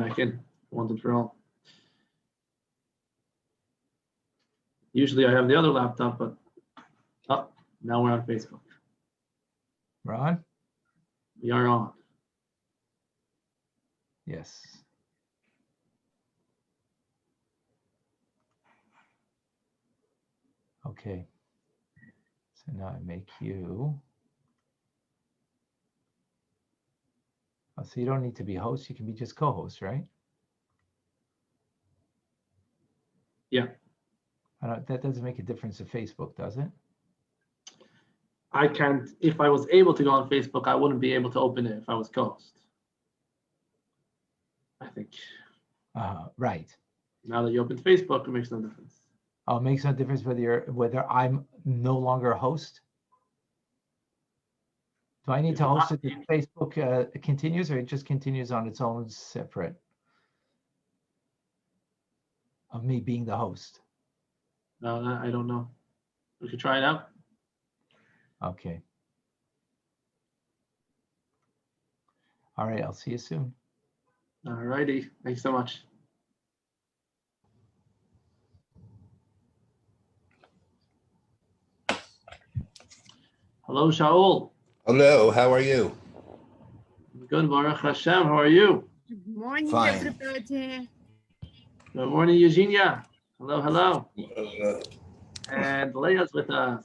back in once and for all. Usually I have the other laptop, but now we're on Facebook. We're on? We are on. Yes. Okay. So now I make you. Oh, so you don't need to be host. You can be just co-host, right? Yeah. That doesn't make a difference to Facebook, does it? I can't, if I was able to go on Facebook, I wouldn't be able to open it if I was co-host. I think. Right. Now that you open Facebook, it makes no difference. Oh, it makes no difference whether I'm no longer a host. Do I need to host it if Facebook continues, or it just continues on its own separate of me being the host? No, I don't know. We could try it out. Okay. All right, I'll see you soon. All righty. Thanks so much. Hello, Shaul. Hello, how are you? Good, Baruch Hashem. How are you? Good morning, Fine. everybody. Good morning, Eugenia. Hello, hello. And Leah's with us.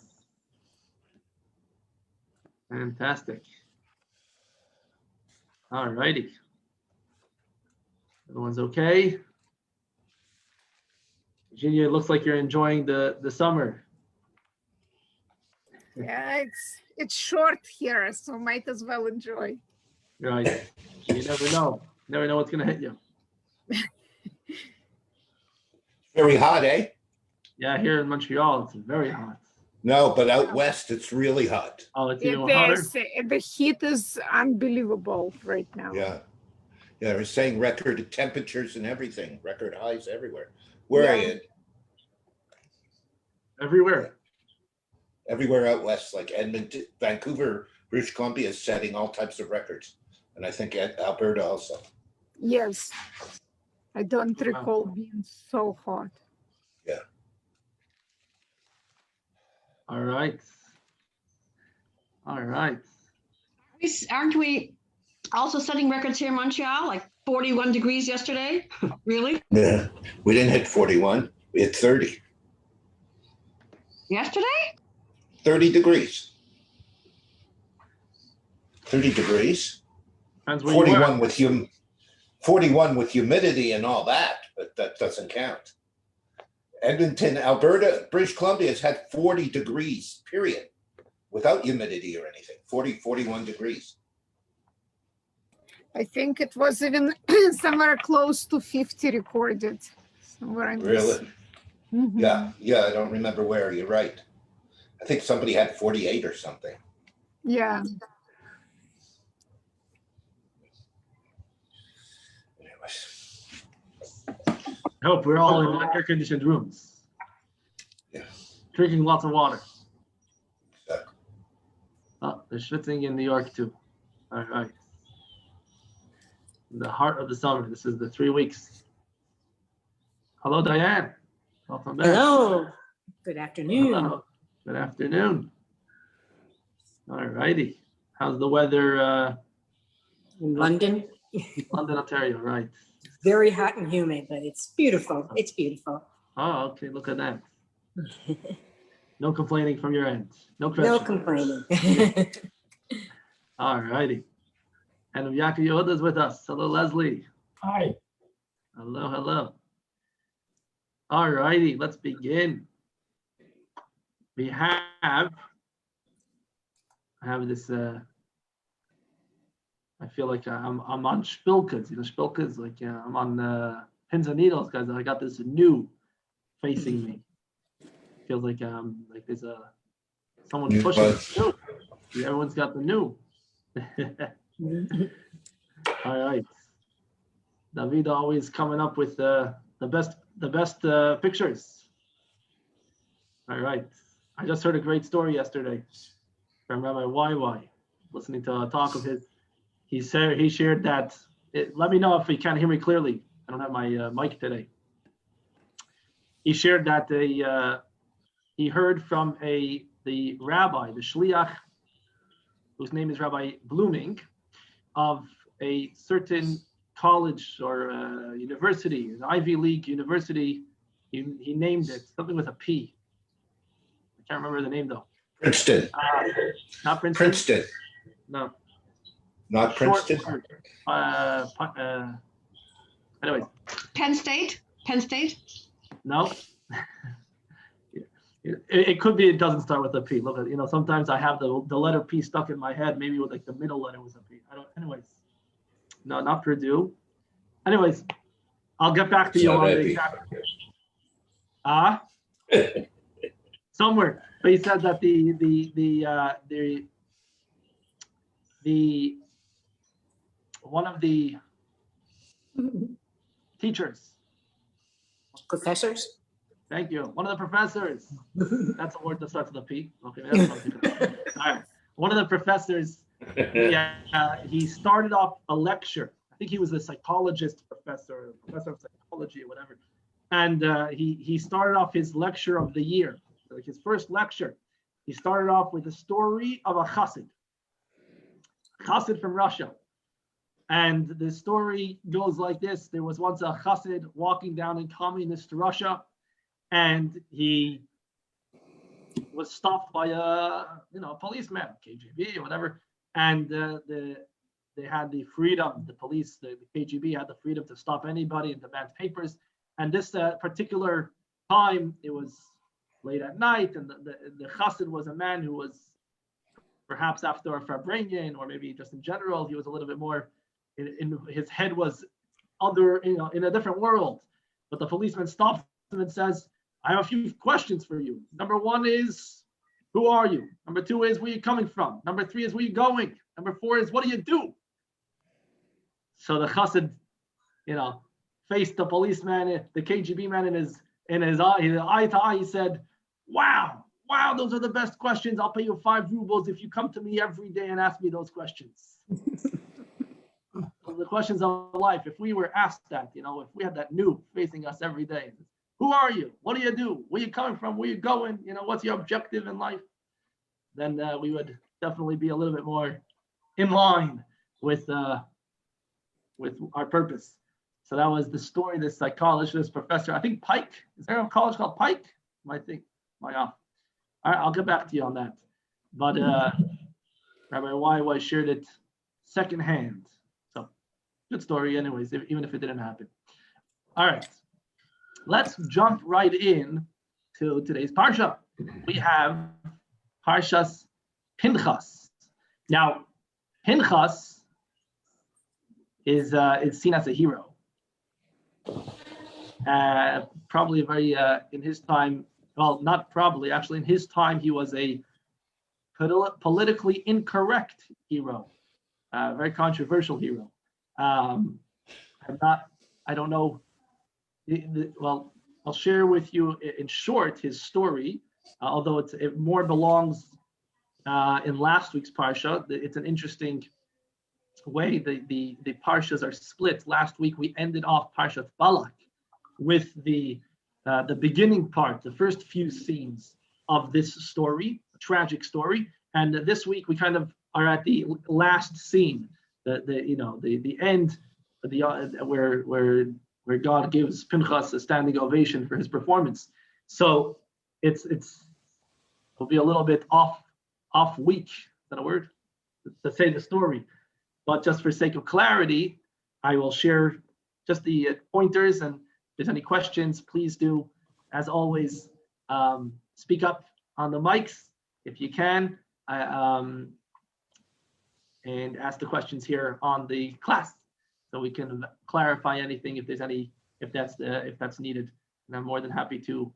Fantastic. All righty. Everyone's okay? Eugenia, it looks like you're enjoying the summer. Yeah, it's short here, so might as well enjoy. Right. You never know. Never know what's going to hit you. Very hot, eh? Yeah, here in Montreal, it's very hot. No, but out west, it's really hot. Oh, it's It even hotter? is, the heat is unbelievable right now. Yeah. Yeah, they're saying record temperatures and everything, record highs everywhere. Where are Yeah. you? Everywhere. Everywhere out west, like Edmonton, Vancouver, British Columbia is setting all types of records. And I think Alberta also. Yes. I don't Wow. recall being so hot. Yeah. All right. All right. Aren't we also setting records here in Montreal, like 41 degrees yesterday? Really? Yeah. We didn't hit 41. We hit 30. Yesterday? 30 degrees. 30 degrees. Depends where you 41 are. with 41 with humidity and all that, but that doesn't count. Edmonton, Alberta, British Columbia has had 40 degrees, period, without humidity or anything. 40, 41 degrees. I think it was even somewhere close to 50 recorded. Somewhere in Really? Mhm. Yeah, I don't remember where. You're right. I think somebody had 48 or something. Yeah. Anyways, I hope we're all in air-conditioned rooms. yeah. Drinking lots of water. Exactly. Oh, they're schwitzing in New York too. All right. In the heart of the summer. This is the 3 weeks. Hello, Diane. Welcome back. Hello. Good afternoon. Hello. Good afternoon. All righty. How's the weather? In London, London, Ontario, right. very hot and humid, but it's beautiful. It's beautiful. Oh, okay. Look at that. No complaining from your end. No No pressure. complaining. All righty. And Yaakov Yehuda is with us. Hello, Leslie. Hi. Hello, hello. All righty, let's begin. We have this. I feel like I'm on Spilkas. You know, Spilkas, like I'm on pins and needles, guys. I got this new facing me. Feels like there's someone New pushing buzz. the new. Everyone's got the new. All right. David always coming up with the best pictures. All right. I just heard a great story yesterday from Rabbi YY, listening to a talk of his. He shared that let me know if you can't hear me clearly. I don't have my mic today. He shared that he heard from the rabbi, the shliach, whose name is Rabbi Blooming, of a certain college or university, an Ivy League university. He named it something with a P. I can't remember the name though. Princeton. Not Princeton. Princeton. No. Not Short Princeton. word. Anyways, Penn State? Penn State? no. It could be it doesn't start with a P. Look, sometimes I have the letter P stuck in my head. Maybe with like the middle letter was a P. I don't. Anyways, no, not Purdue. Anyways, I'll get back to you on the exact. Somewhere, but he said that the one of the teachers. Professors? Thank you. One of the professors. That's a word that starts with a P. Okay, that's something. All right. One of the professors. He started off a lecture. I think he was a psychologist professor of psychology or whatever. And he started off his lecture of the year, like his first lecture. He started off with the story of a chassid from Russia. And the story goes like this. There was once a chassid walking down in communist Russia, and he was stopped by a policeman, KGB or whatever. And they had the freedom, the police, the KGB had the freedom to stop anybody and demand papers. And this particular time, it was late at night, and the chassid was a man who was perhaps after a Farbrengen, or maybe just in general, he was a little bit more, in his head was in a different world. But the policeman stops him and says, I have a few questions for you. Number one is, who are you? Number two is, where are you coming from? Number three is, where are you going? Number four is, what do you do? So the chassid, faced the policeman, the KGB man in his eye to eye. He said, wow, those are the best questions. I'll pay you 5 rubles if you come to me every day and ask me those questions. The questions of life. If we were asked that, if we had that noob facing us every day, who are you? What do you do? Where are you coming from? Where are you going? What's your objective in life? Then we would definitely be a little bit more in line with our purpose. So that was the story. This psychologist, this professor, I think Pike. Is there a college called Pike? Am I off? All right, I'll get back to you on that. But Rabbi Y shared it secondhand. So good story, anyways, even if it didn't happen. All right, let's jump right in to today's parsha. We have Parshas Pinchas. Now, Pinchas is seen as a hero. Probably very in his time, well, not probably, actually in his time, he was a politically incorrect hero, very controversial hero. I don't know, well, I'll share with you in short his story, although it more belongs in last week's parsha. It's an interesting way the parshas are split. Last week we ended off Parshat Balak with the beginning part, the first few scenes of this story, a tragic story, and this week we kind of are at the last scene, the end, where God gives Pinchas a standing ovation for his performance. So it'll be a little bit off week. Is that a word? To say the story. But just for sake of clarity, I will share just the pointers, and if there's any questions, please do, as always, speak up on the mics if you can, and ask the questions here on the class, so we can clarify anything if that's needed. And I'm more than happy to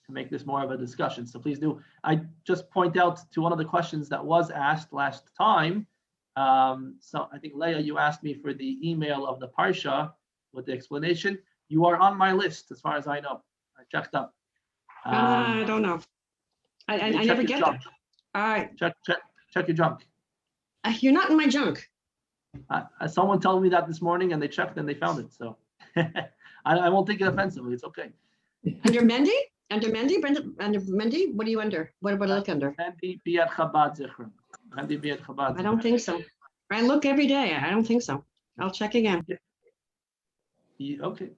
make this more of a discussion. So please do. I just point out to one of the questions that was asked last time. So I think Leah, you asked me for the email of the Parsha with the explanation. You are on my list as far as I know. I checked up. I don't know. I never get them. All right. Check your junk. You're not in my junk. Someone told me that this morning, and they checked and they found it. So I won't take it offensively. It's okay. Under Mendy? Under Mendy? Brenda, under Mendy? What are you under? What do I look under? Mendy Biat Chabad Zichron. Mendy Biat Chabad. I don't think so. I look every day. I don't think so. I'll check again. Okay.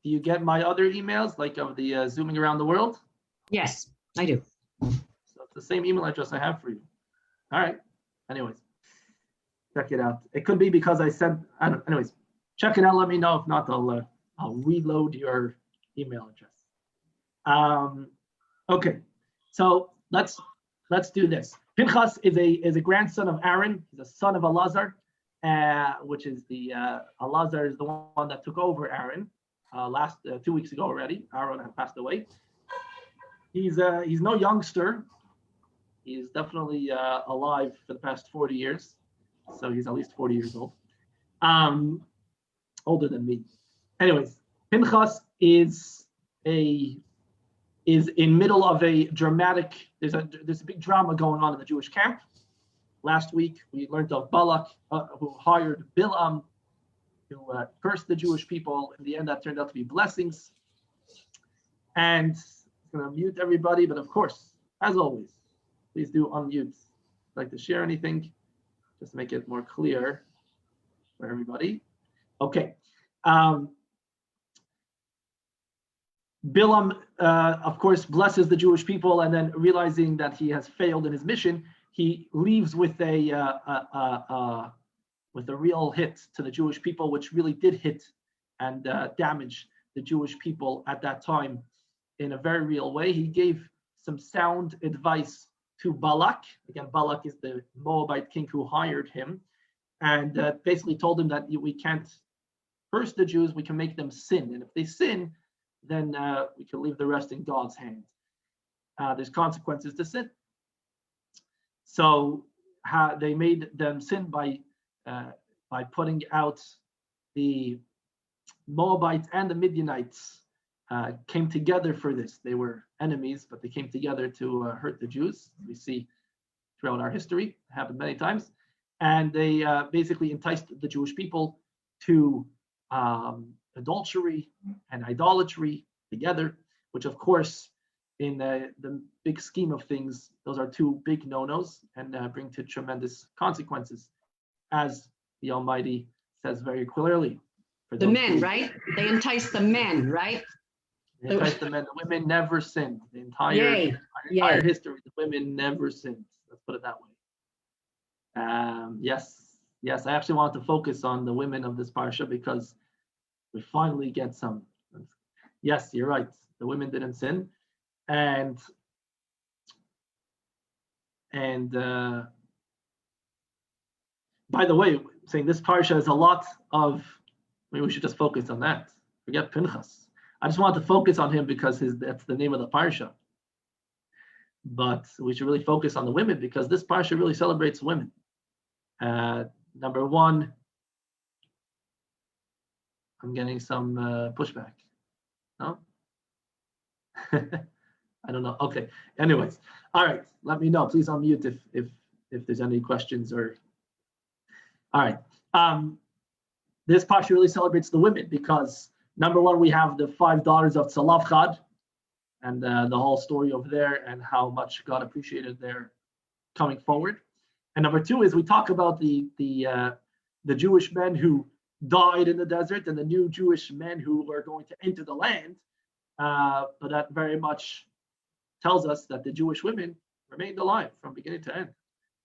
Do you get my other emails, like of the zooming around the world? Yes, I do. So it's the same email address I have for you. All right. Anyways, check it out. It could be because I sent. Anyways, check it out. Let me know. If not, I'll reload your email address. Okay. So let's do this. Pinchas is a grandson of Aaron. He's a son of Elazar, which is the Elazar is the one that took over Aaron last 2 weeks ago already. Aaron had passed away. He's no youngster. He's definitely alive for the past 40 years. So he's at least 40 years old. Older than me. Anyways, Pinchas is in middle of a dramatic, there's a big drama going on in the Jewish camp. Last week, we learned of Balak, who hired Bilam to curse the Jewish people. In the end, that turned out to be blessings. And I'm going to mute everybody, but of course, as always, please do unmute. If you'd like to share anything, just to make it more clear for everybody. Okay. Bilam, of course, blesses the Jewish people, and then realizing that he has failed in his mission, he leaves with a real hit to the Jewish people, which really did hit and damage the Jewish people at that time in a very real way. He gave some sound advice to Balak. Again, Balak is the Moabite king who hired him, and basically told him that we can't curse the Jews, we can make them sin, and if they sin, then we can leave the rest in God's hands. There's consequences to sin. So they made them sin by putting out the Moabites and the Midianites came together for this. They were enemies, but they came together to hurt the Jews. We see throughout our history, it happened many times. And they basically enticed the Jewish people to adultery and idolatry together, which of course, in the big scheme of things, those are two big no-nos and bring to tremendous consequences, as the Almighty says very clearly. For The men, right? They entice the men, right? They entice the men. The women never sinned. The entire history, the women never sinned. Let's put it that way. Yes, I actually wanted to focus on the women of this parsha because we finally get some. Yes, you're right. The women didn't sin, and by the way, saying this parsha is a lot of. Maybe we should just focus on that. Forget Pinchas. I just wanted to focus on him because that's the name of the parsha. But we should really focus on the women because this parsha really celebrates women. Number one, I'm getting some pushback. No? I don't know. Okay. Anyways, all right. Let me know. Please unmute if there's any questions or. All right. This parsha really celebrates the women because number one, we have the 5 daughters of Tzalafchad and the whole story over there and how much God appreciated their coming forward. And number two is we talk about the Jewish men who died in the desert and the new Jewish men who were going to enter the land. But that very much tells us that the Jewish women remained alive from beginning to end.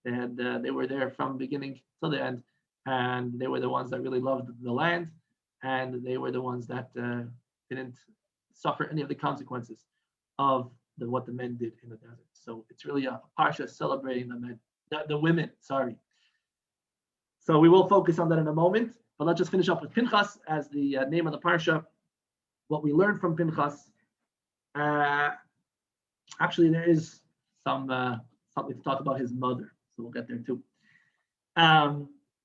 And they were there from beginning to the end. And they were the ones that really loved the land. And they were the ones that didn't suffer any of the consequences of what the men did in the desert. So it's really a parsha celebrating the men, the women, sorry. So we will focus on that in a moment, but let's just finish up with Pinchas as the name of the parsha. What we learned from Pinchas. Actually, there is something to talk about his mother, so we'll get there too.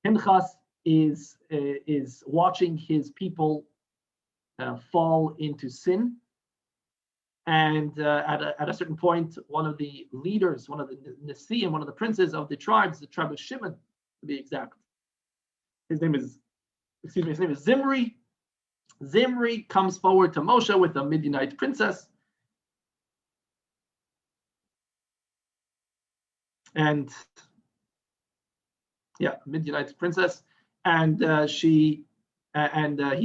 Pinchas is watching his people fall into sin. And at a certain point, one of the leaders, one of the Nasi and one of the princes of the tribe of Shimon, to be exact, his name is Zimri. Zimri comes forward to Moshe with a Midianite princess. And Midianite princess. And he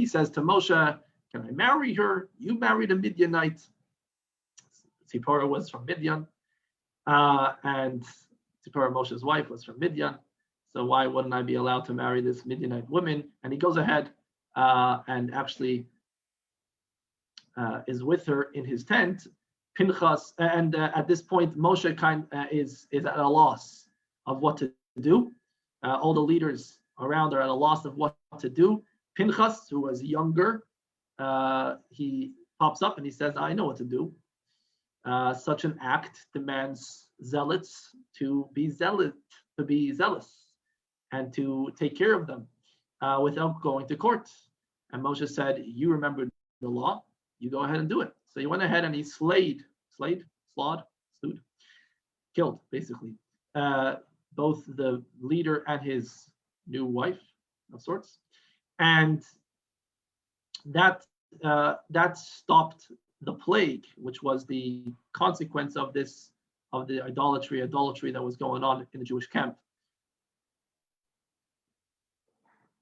says to Moshe, can I marry her? You married a Midianite. Zipporah was from Midian. And Zipporah, Moshe's wife, was from Midian. So why wouldn't I be allowed to marry this Midianite woman? And he goes ahead and actually is with her in his tent. Pinchas, and at this point, Moshe is at a loss of what to do. All the leaders around are at a loss of what to do. Pinchas, who was younger, he pops up and he says, I know what to do. Such an act demands zealots to be zealous and to take care of them without going to court. And Moshe said, you remember the law, you go ahead and do it. So he went ahead and he killed, basically, both the leader and his new wife of sorts. And that stopped the plague, which was the consequence of the idolatry that was going on in the Jewish camp.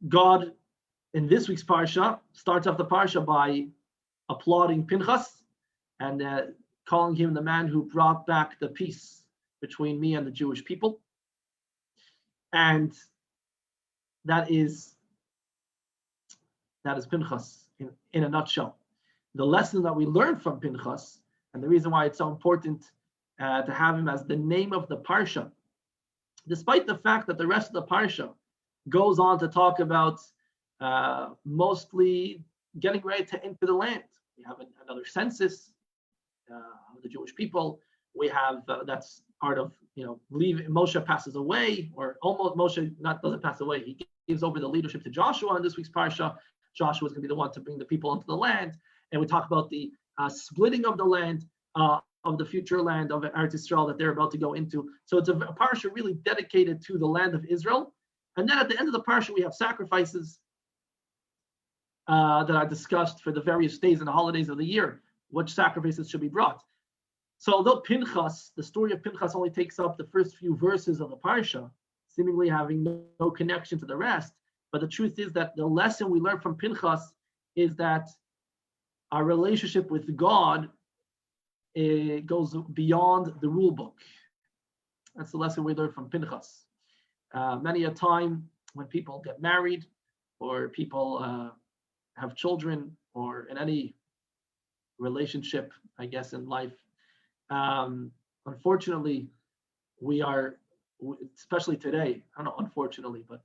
God, in this week's Parsha, starts off the Parsha by applauding Pinchas and calling him the man who brought back the peace between me and the Jewish people. And that is Pinchas in a nutshell. The lesson that we learned from Pinchas, and the reason why it's so important to have him as the name of the Parsha, despite the fact that the rest of the Parsha goes on to talk about mostly getting ready to enter the land. We have another census of the Jewish people. We have that's part of leaving. Moshe passes away, or almost Moshe doesn't pass away. He gives over the leadership to Joshua in this week's Parsha. Joshua is going to be the one to bring the people into the land, and we talk about the splitting of the land, of the future land of Eretz Yisrael that they're about to go into. So it's a Parsha really dedicated to the land of Israel. And then at the end of the Parsha, we have sacrifices that are discussed for the various days and the holidays of the year, which sacrifices should be brought. So although Pinchas, the story of Pinchas only takes up the first few verses of the Parsha, seemingly having no connection to the rest, but the truth is that the lesson we learn from Pinchas is that our relationship with God goes beyond the rule book. That's the lesson we learn from Pinchas. Many a time when people get married, or people have children, or in any relationship, I guess, in life, unfortunately, we are, especially today, I don't know, unfortunately, but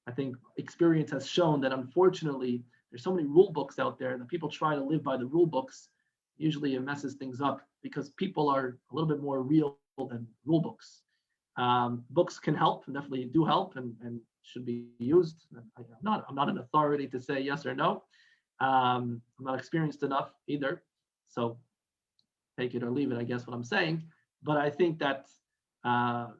I think experience has shown that unfortunately, there's so many rule books out there that people try to live by the rule books. Usually it messes things up because people are a little bit more real than rule books. Books can help, and definitely do help, and should be used. I'm not an authority to say yes or no. I'm not experienced enough either, so take it or leave it, I guess what I'm saying. But I think that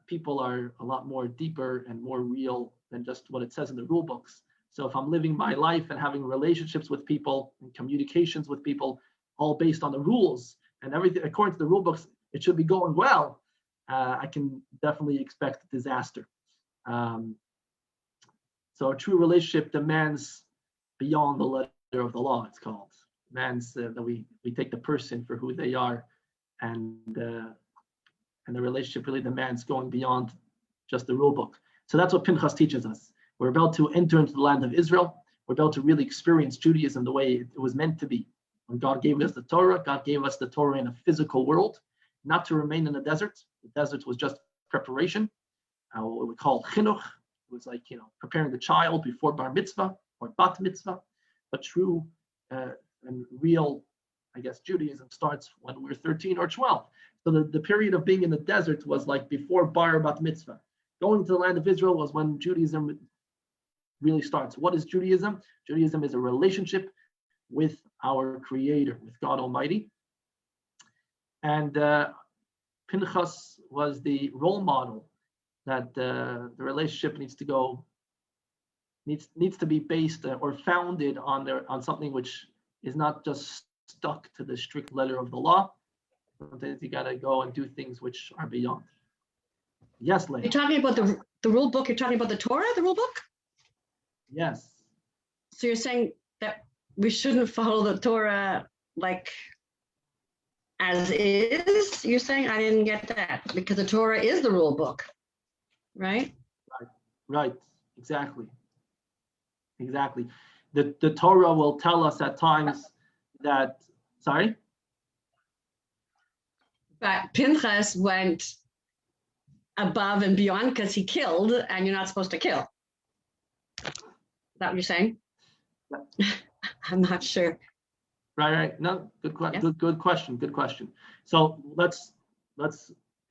people are a lot more deeper and more real than just what it says in the rule books. So if I'm living my life and having relationships with people and communications with people, all based on the rules and everything according to the rule books, it should be going well. I can definitely expect disaster. So a true relationship demands beyond the letter of the law, it's called. Demands that we take the person for who they are, and the relationship really demands going beyond just the rule book. So that's what Pinchas teaches us. We're about to enter into the land of Israel. We're about to really experience Judaism the way it was meant to be. When God gave us the Torah, God gave us the Torah in a physical world, not to remain in the desert. The desert was just preparation, what we call chinuch. It was like, preparing the child before bar mitzvah or bat mitzvah. But true and real, I guess, Judaism starts when we're 13 or 12. So the period of being in the desert was like before bar bat mitzvah. Going to the land of Israel was when Judaism really starts. What is Judaism? Judaism is a relationship with our Creator, with God Almighty. And Pinchas was the role model that the relationship needs needs to be based or founded on something which is not just stuck to the strict letter of the law. Sometimes you gotta go and do things which are beyond. Yes, Leah. You're talking about the rule book. You're talking about the Torah, the rule book. Yes. So you're saying that we shouldn't follow the Torah like as is? You're saying I didn't get that because the Torah is the rule book, right? Right. Exactly. The Torah will tell us at times that. Sorry. But Pinchas went above and beyond because he killed, and you're not supposed to kill. Is that what you're saying? I'm not sure. Right. No, good Yes. Good question. So let's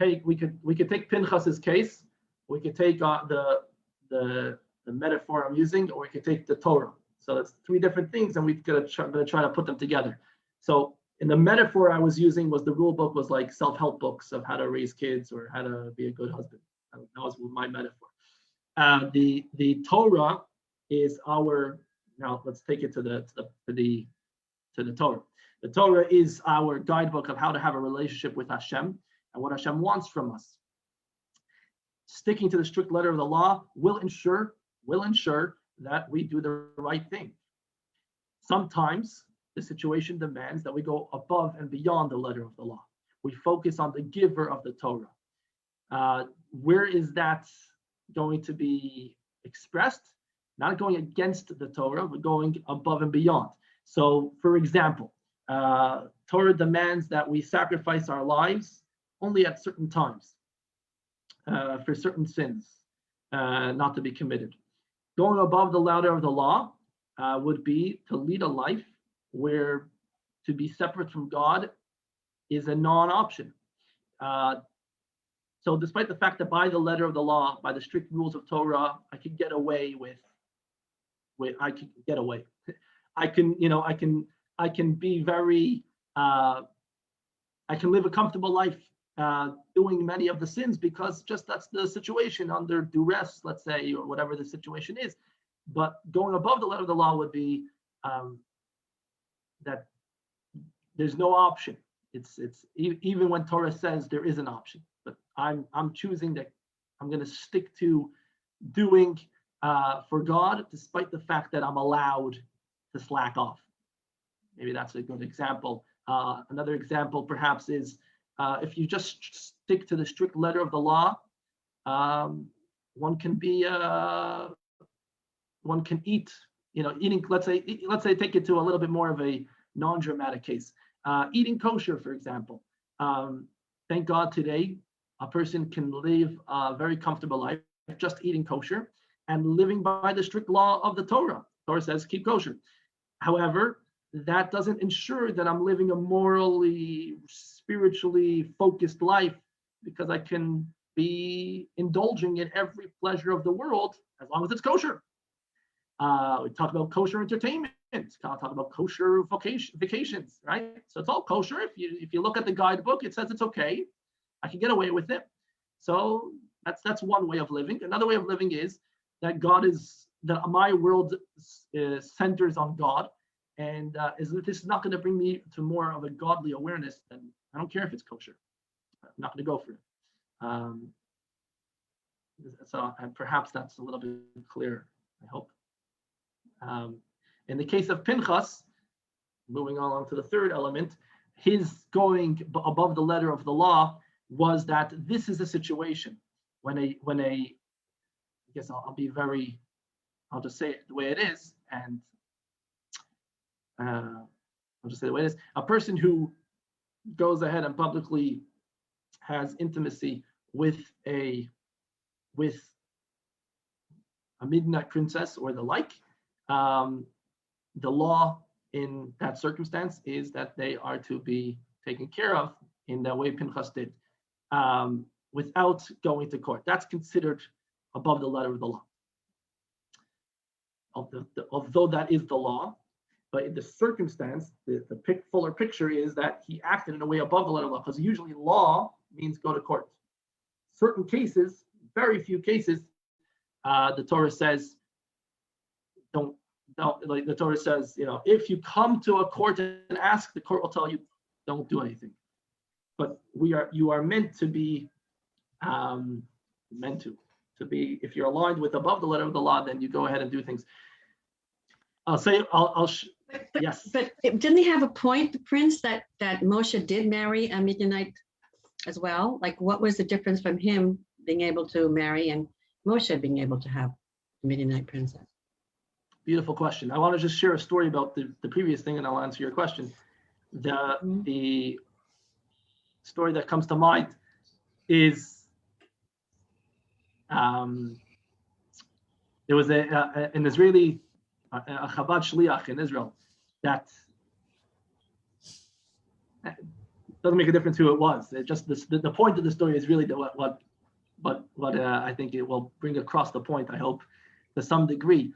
take we could take Pinchas's case. We could take the metaphor I'm using, or we could take the Torah. So it's three different things, and I'm gonna try to put them together. So in the metaphor I was using was the rule book was like self-help books of how to raise kids or how to be a good husband. That was my metaphor. The Torah is our, now let's take it to the Torah. The Torah is our guidebook of how to have a relationship with Hashem and what Hashem wants from us. Sticking to the strict letter of the law will ensure that we do the right thing. Sometimes the situation demands that we go above and beyond the letter of the law. We focus on the giver of the Torah. Where is that going to be expressed? Not going against the Torah, but going above and beyond. So, for example, Torah demands that we sacrifice our lives only at certain times for certain sins not to be committed. Going above the letter of the law would be to lead a life where to be separate from God is a non-option. So despite the fact that by the letter of the law, by the strict rules of Torah, I could get away I can be very, I can live a comfortable life doing many of the sins because just that's the situation under duress, let's say, or whatever the situation is. But going above the letter of the law would be that there's no option. It's even when Torah says there is an option, but I'm choosing that I'm going to stick to doing for God, despite the fact that I'm allowed to slack off. Maybe that's a good example. Another example perhaps is if you just stick to the strict letter of the law, one can eat, eating, let's say take it to a little bit more of a non-dramatic case. Eating kosher, for example. Thank God today, a person can live a very comfortable life just eating kosher and living by the strict law of the Torah. Torah says keep kosher. However, that doesn't ensure that I'm living a morally, spiritually focused life, because I can be indulging in every pleasure of the world as long as it's kosher. We talk about kosher entertainment. Talk about kosher vacations, right? So it's all kosher. If you look at the guidebook, it says it's okay. I can get away with it. So that's one way of living. Another way of living is that my world centers on God, and if this is not going to bring me to more of a godly awareness, then I don't care if it's kosher. I'm not going to go for it. So perhaps that's a little bit clearer, I hope. In the case of Pinchas, moving along to the third element, his going above the letter of the law was that this is a situation when I guess I'll just say it the way it is, and I'll just say the way it is. A person who goes ahead and publicly has intimacy with a midnight princess or the like, the law in that circumstance is that they are to be taken care of in the way Pinchas did, without going to court. That's considered above the letter of the law. Although that is the law, but in the circumstance, the fuller picture is that he acted in a way above the letter of the law, because usually law means go to court. Certain cases, very few cases, the Torah says don't, like the Torah says, if you come to a court and ask, the court will tell you, don't do anything. But you are meant to be, if you're aligned with above the letter of the law, then you go ahead and do things. Yes. But didn't he have a point, the prince, that Moshe did marry a Midianite as well? Like, what was the difference from him being able to marry and Moshe being able to have a Midianite princess? Beautiful question. I want to just share a story about the previous thing, and I'll answer your question. The story that comes to mind is there was an Israeli, a Chabad shliach in Israel that doesn't make a difference who it was. It just the point of the story is really what I think it will bring across the point. I hope to some degree.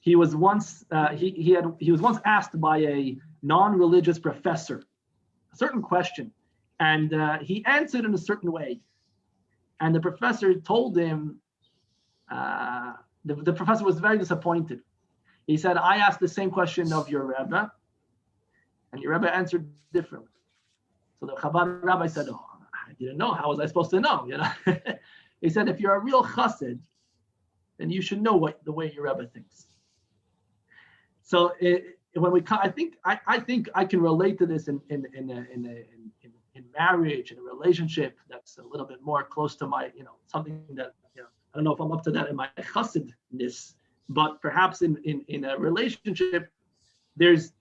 He was once he was once asked by a non-religious professor a certain question, and he answered in a certain way, and the professor told him. The professor was very disappointed. He said, "I asked the same question of your Rebbe, and your Rebbe answered differently." So the Chabad rabbi said, "Oh, I didn't know. How was I supposed to know?" He said, "If you're a real chassid, then you should know the way your Rebbe thinks." So I think I can relate to this in marriage, in a relationship that's a little bit more close to my, something that, I don't know if I'm up to that in my chassidness, but perhaps in a relationship, there's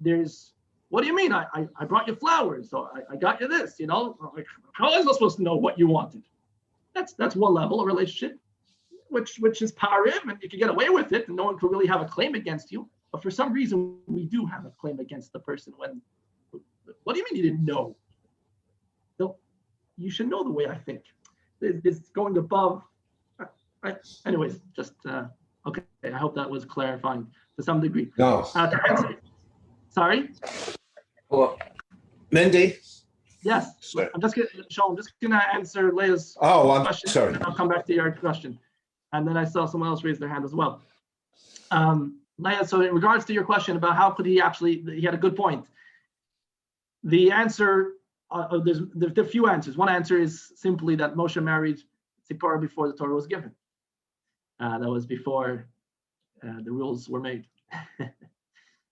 what do you mean? I brought you flowers, or I got you this, like, how was I supposed to know what you wanted? That's one level of relationship, which is parim, and you can get away with it, and no one can really have a claim against you. But for some reason, we do have a claim against the person. What do you mean you didn't know? So you should know the way I think. It's going above. Anyways, just okay. I hope that was clarifying to some degree. No. Sorry. Well, Mindy. Yes. Sorry. I'm just gonna answer Leah's I'm question. sorry. And I'll come back to your question. And then I saw someone else raise their hand as well. Leah, so in regards to your question about how could he had a good point. The answer, there's a few answers. One answer is simply that Moshe married Tzipporah before the Torah was given. That was before the rules were made. So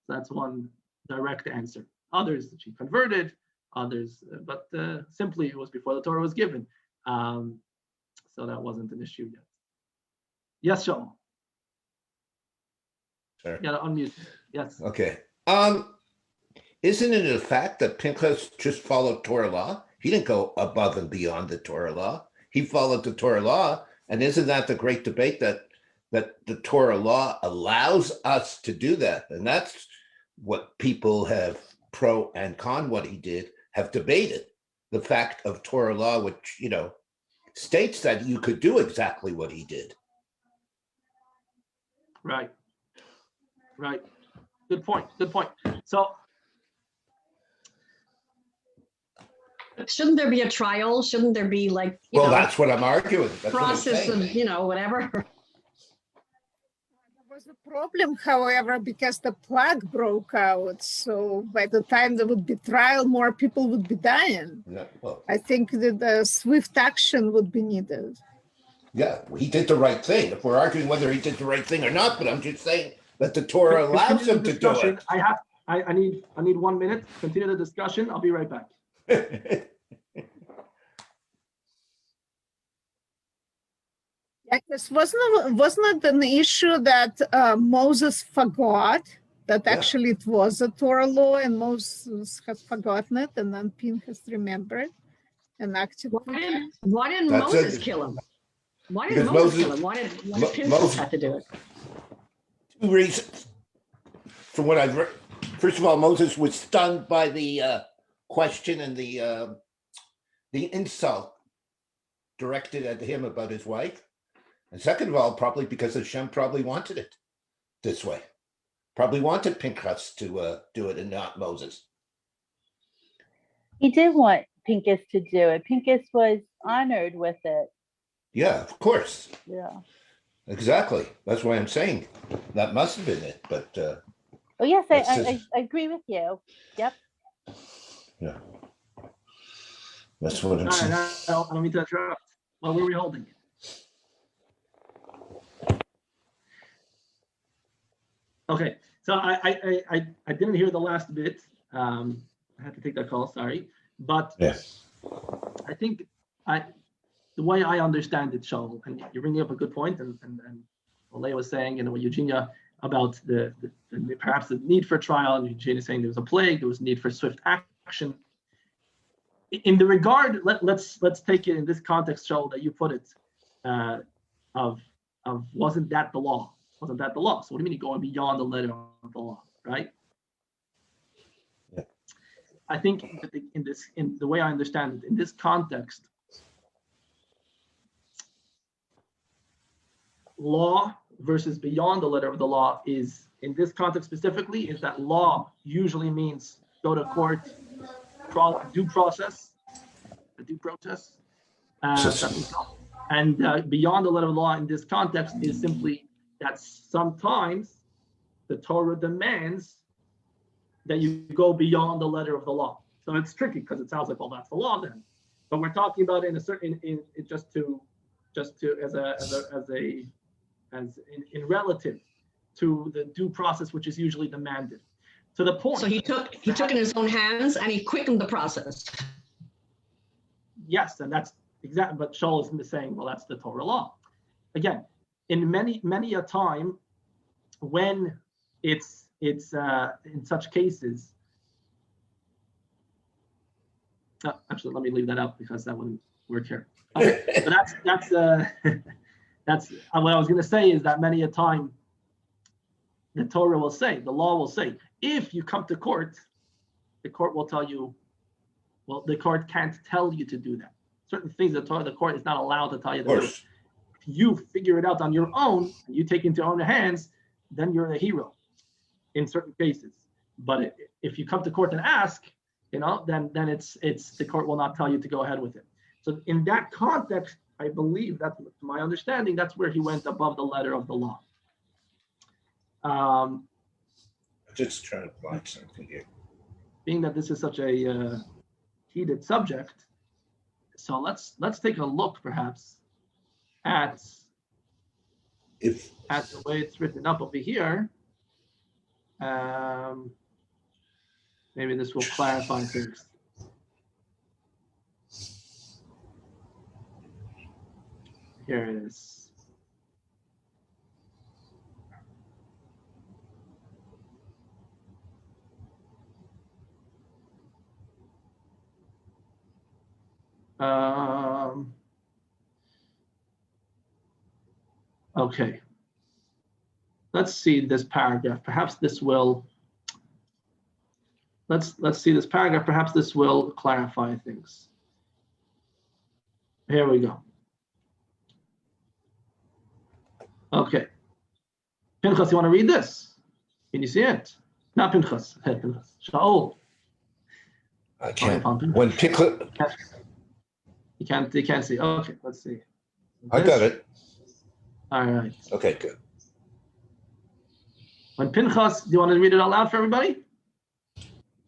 that's one direct answer. Others, she converted, others, but simply it was before the Torah was given. So that wasn't an issue yet. Yes, Shaul. Sure. You gotta unmute. Yes. Okay. Isn't it a fact that Pinchas just followed Torah law? He didn't go above and beyond the Torah law. He followed the Torah law. And isn't that the great debate that the Torah law allows us to do that? And that's what people have pro and con what he did have debated. The fact of Torah law, which, states that you could do exactly what he did. Right. Good point. So shouldn't there be a trial? Shouldn't there be That's what I'm arguing. That's process what I'm saying. of, whatever? There was a problem, however, because the plague broke out. So by the time there would be trial, more people would be dying. No, well, I think that the swift action would be needed. yeah, he did the right thing. If we're arguing whether he did the right thing or not, but I'm just saying that the Torah allows him to do it. I need 1 minute. Continue the discussion. I'll be right back. This wasn't it an issue that Moses forgot that actually it was a Torah law and Moses has forgotten it, and then Pinchas remembered and acted. Why didn't That's Moses it. kill him? Why Because did Moses kill him? Why did Pinchas Moses- have to do it? 2 reasons. From what I've read, first of all, Moses was stunned by the question and the insult directed at him about his wife. And second of all, probably because Hashem probably wanted it this way. Probably wanted Pinchas to do it and not Moses. He did want Pinchas to do it. Pinchas was honored with it. Yeah, of course. Yeah. Exactly. That's why I'm saying that must have been it. But Oh, yes, That's I just- agree with you. Yep. yeah, that's what I'm All saying. right, I don't mean to interrupt. Well, where are we holding it? Okay, so I didn't hear the last bit. I had to take that call, sorry. But Yeah. I think the way I understand it, Shaul, and you're bringing up a good point, and Leah was saying, what Eugenia about the perhaps the need for trial, and Eugenia saying there was a plague, there was need for swift action. In the regard, let's take it in this context, Shaul, that you put it, of wasn't that the law? Wasn't that the law? So what do you mean you're going beyond the letter of the law, right? Yeah. I think that in the way I understand it, in this context, law versus beyond the letter of the law is, in this context specifically, is that law usually means go to court, due process, that's what it's called. And beyond the letter of the law in this context is simply that sometimes the Torah demands that you go beyond the letter of the law. So it's tricky because it sounds like, well, that's the law then. But we're talking about in a certain, in relative to the due process, which is usually demanded. To the point. So he took it in his own hands and he quickened the process. Yes, and that's exactly. But Shaul is saying, well, that's the Torah law. Again, in many a time, when it's in such cases. Actually, let me leave that out because that wouldn't work here. Okay, but that's what I was going to say is that many a time the Torah will say, the law will say, if you come to court, the court will tell you, well, the court can't tell you to do that. Certain things the court is not allowed to tell you to do. If you figure it out on your own, and you take it into your own hands, then you're a hero in certain cases. But if you come to court and ask, then it's the court will not tell you to go ahead with it. So in that context, I believe that's to my understanding, that's where he went above the letter of the law. I'm just trying to find something here. Being that this is such a heated subject, so let's take a look perhaps at the way it's written up over here. Maybe this will clarify things. Here it is. Okay. Let's see this paragraph. Perhaps this will. Let's see this paragraph. Perhaps this will clarify things. Here we go. Okay. Pinchas, you want to read this? Can you see it? Not Pinchas. Pinchas. Shaul. I can't. When Pinchas. You can't see. Okay, let's see. I got it. All right. Okay, good. When Pinchas, do you want to read it out loud for everybody?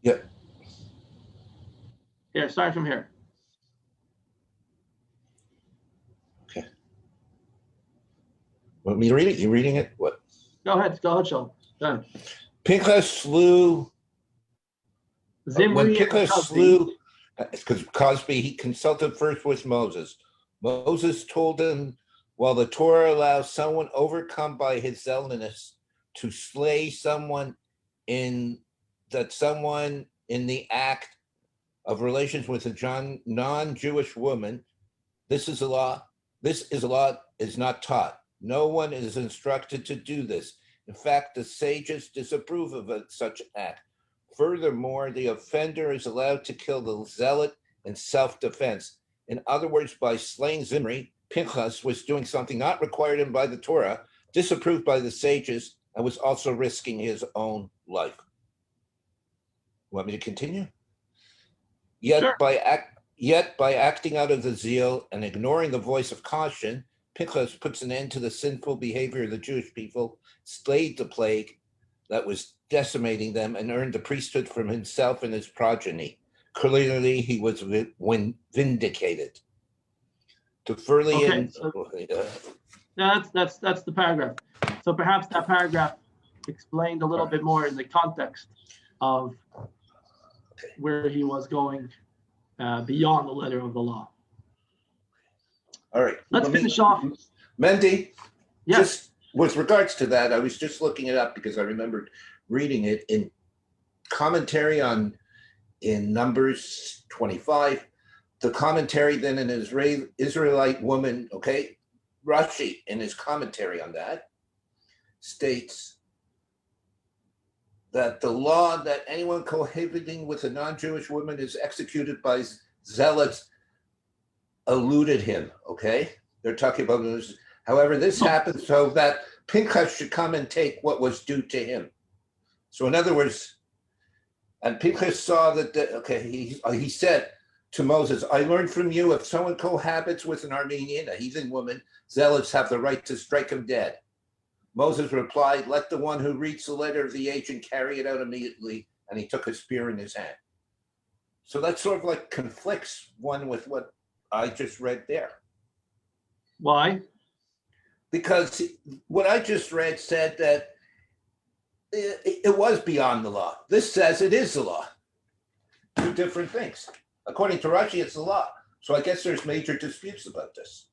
Yep. Here, start from here. Okay. Want me to read it? You reading it? What? Go ahead, Shaul. Go ahead. Pinchas slew. Zimri When and Pinchas Cosby. slew, because Cosby, he consulted first with Moses. Moses told him, while the Torah allows someone overcome by his zealousness to slay someone in the act of relations with a non-Jewish woman, this is a law is not taught. No one is instructed to do this. In fact, the sages disapprove of such act. Furthermore, the offender is allowed to kill the zealot in self-defense. In other words, by slaying Zimri, Pinchas was doing something not required by the Torah, disapproved by the sages, and was also risking his own life. Want me to continue? Yet, Sure. by acting out of the zeal and ignoring the voice of caution, Pinchas puts an end to the sinful behavior of the Jewish people, stayed the plague that was decimating them, and earned the priesthood from himself and his progeny. Clearly, he was vindicated. To further Okay, that's the paragraph. So perhaps that paragraph explained a little bit more in the context of where he was going beyond the letter of the law. all right. Let's finish off. Mendy, Yes. just with regards to that, I was just looking it up because I remembered reading it in commentary in Numbers 25. The commentary then an Israelite woman, okay, Rashi in his commentary on that states that the law that anyone cohabiting with a non-Jewish woman is executed by zealots eluded him, okay? They're talking about this. However, this happened so that Pinchas should come and take what was due to him. So in other words, and Pinchas saw that, he said to Moses, I learned from you, if someone cohabits with an Armenian, a heathen woman, zealots have the right to strike him dead. Moses replied, let the one who reads the letter of the agent carry it out immediately, and he took a spear in his hand. So that sort of like conflicts one with what I just read there. Why? Because what I just read said that it was beyond the law. This says it is the law. Two different things. According to Rashi, it's the law. So I guess there's major disputes about this,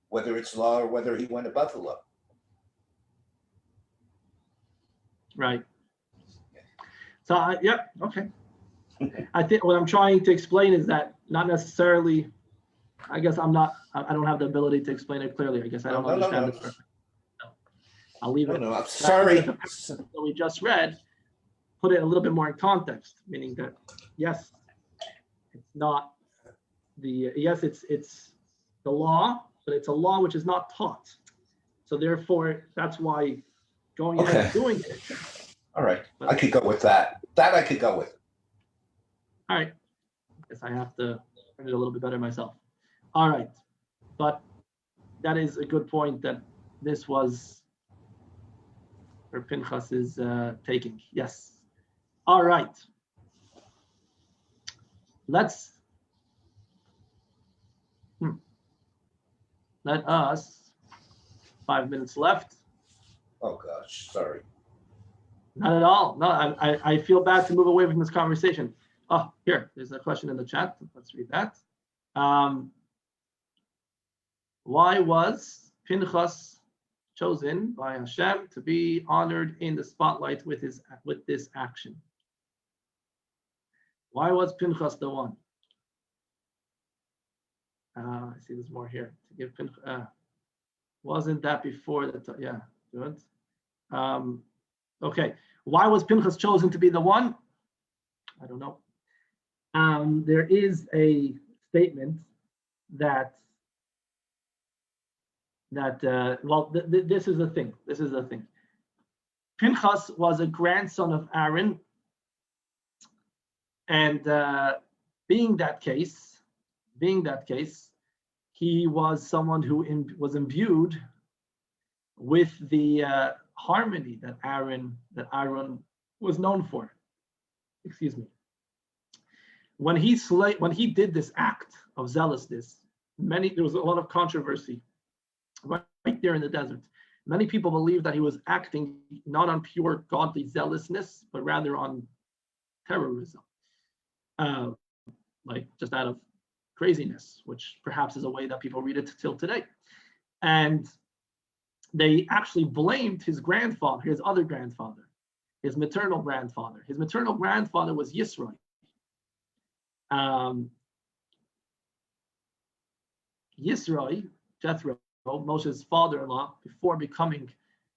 whether it's law or whether he went above the law. Right. So, okay. I think what I'm trying to explain is that not necessarily, I guess I don't have the ability to explain it clearly. I guess I don't understand it perfectly. No. I'll leave it. No, I'm sorry. The passage that we just read, put it a little bit more in context, meaning that, yes, it's not it's the law, but it's a law which is not taught. So therefore, that's why going ahead and doing it. All right. I could go with that. That I could go with. All right. I guess I have to learn it a little bit better myself. All right. But that is a good point that this was where Pinchas is taking. Yes. All right. Let's let us 5 minutes left. Oh gosh, sorry. Not at all. No, I feel bad to move away from this conversation. Oh, here, there's a question in the chat. Let's read that. Why was Pinchas chosen by Hashem to be honored in the spotlight with this action? Why was Pinchas the one? I see there's more here. To give Pinchas, wasn't that before the yeah, good. Okay, why was Pinchas chosen to be the one? I don't know. There is a statement that this is the thing. This is the thing. Pinchas was a grandson of Aaron, and being that case, he was someone who was imbued with the harmony that Aaron was known for. Excuse me. When he did this act of zealousness, there was a lot of controversy right there in the desert. Many people believe that he was acting not on pure godly zealousness, but rather on terrorism, like just out of craziness, which perhaps is a way that people read it till today. And they actually blamed his grandfather, his other grandfather, his maternal grandfather. His maternal grandfather was Yisro. Yisro, Jethro, Moshe's father-in-law, before becoming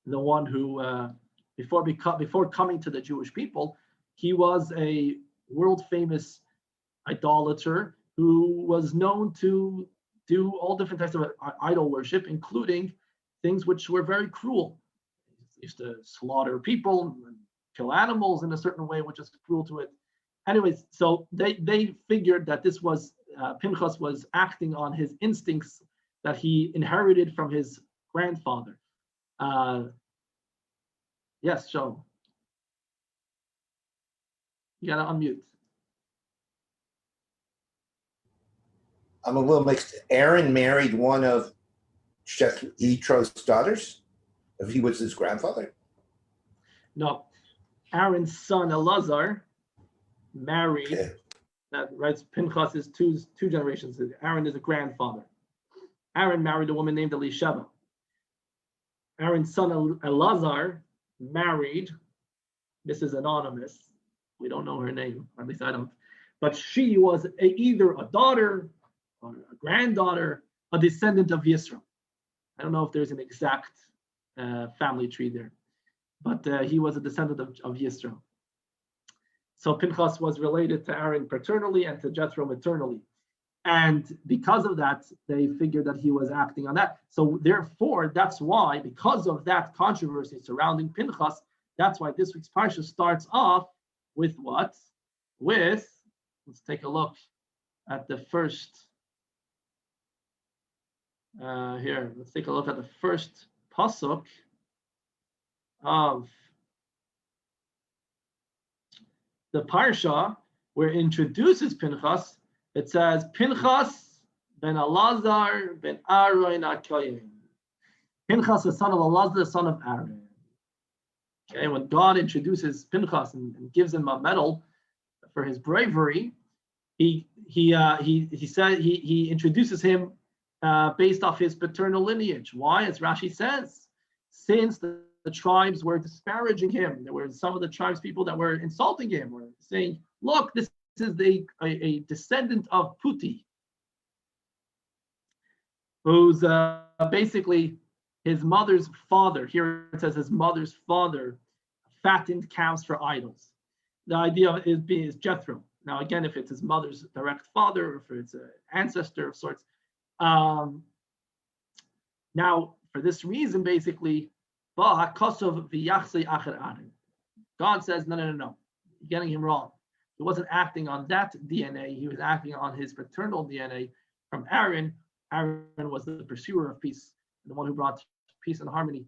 the one who, before coming to the Jewish people, he was a world-famous idolater who was known to do all different types of idol worship, including things which were very cruel. He used to slaughter people and kill animals in a certain way, which is cruel to it. Anyways, so they figured that this was Pinchas was acting on his instincts that he inherited from his grandfather. Yes, Joe. You gotta unmute. I'm a little mixed. Aaron married one of Jethro's daughters, if he was his grandfather. No, Aaron's son Elazar married. Okay. That right. Pinchas is two generations. Aaron is a grandfather. Aaron married a woman named Elisheva. Aaron's son Elazar married Mrs. Anonymous. We don't know her name, or at least I don't. But she was either a daughter or a granddaughter, a descendant of Yisro. I don't know if there's an exact family tree there, but he was a descendant of Yisro. So Pinchas was related to Aaron paternally and to Jethro maternally. And because of that, they figured that he was acting on that. So therefore, that's why, because of that controversy surrounding Pinchas, that's why this week's Parsha starts off with what? With, let's take a look at the first, let's take a look at the first pasuk of the Parsha, where it introduces Pinchas. It says, Pinchas ben Elazar ben Aaron HaKohen. Pinchas, the son of Elazar, the son of Aaron. Okay, when God introduces Pinchas and gives him a medal for his bravery, he introduces him based off his paternal lineage. Why? As Rashi says, since the tribes were disparaging him, there were some of the tribes people that were insulting him, were saying, look, this is a descendant of Puti, who's basically his mother's father. Here it says his mother's father fattened calves for idols. The idea of it is Jethro. Now, again, if it's his mother's direct father, or if it's an ancestor of sorts. Now, for this reason, basically, God says, no, you're getting him wrong. He wasn't acting on that DNA. He was acting on his paternal DNA from Aaron. Aaron was the pursuer of peace, the one who brought peace and harmony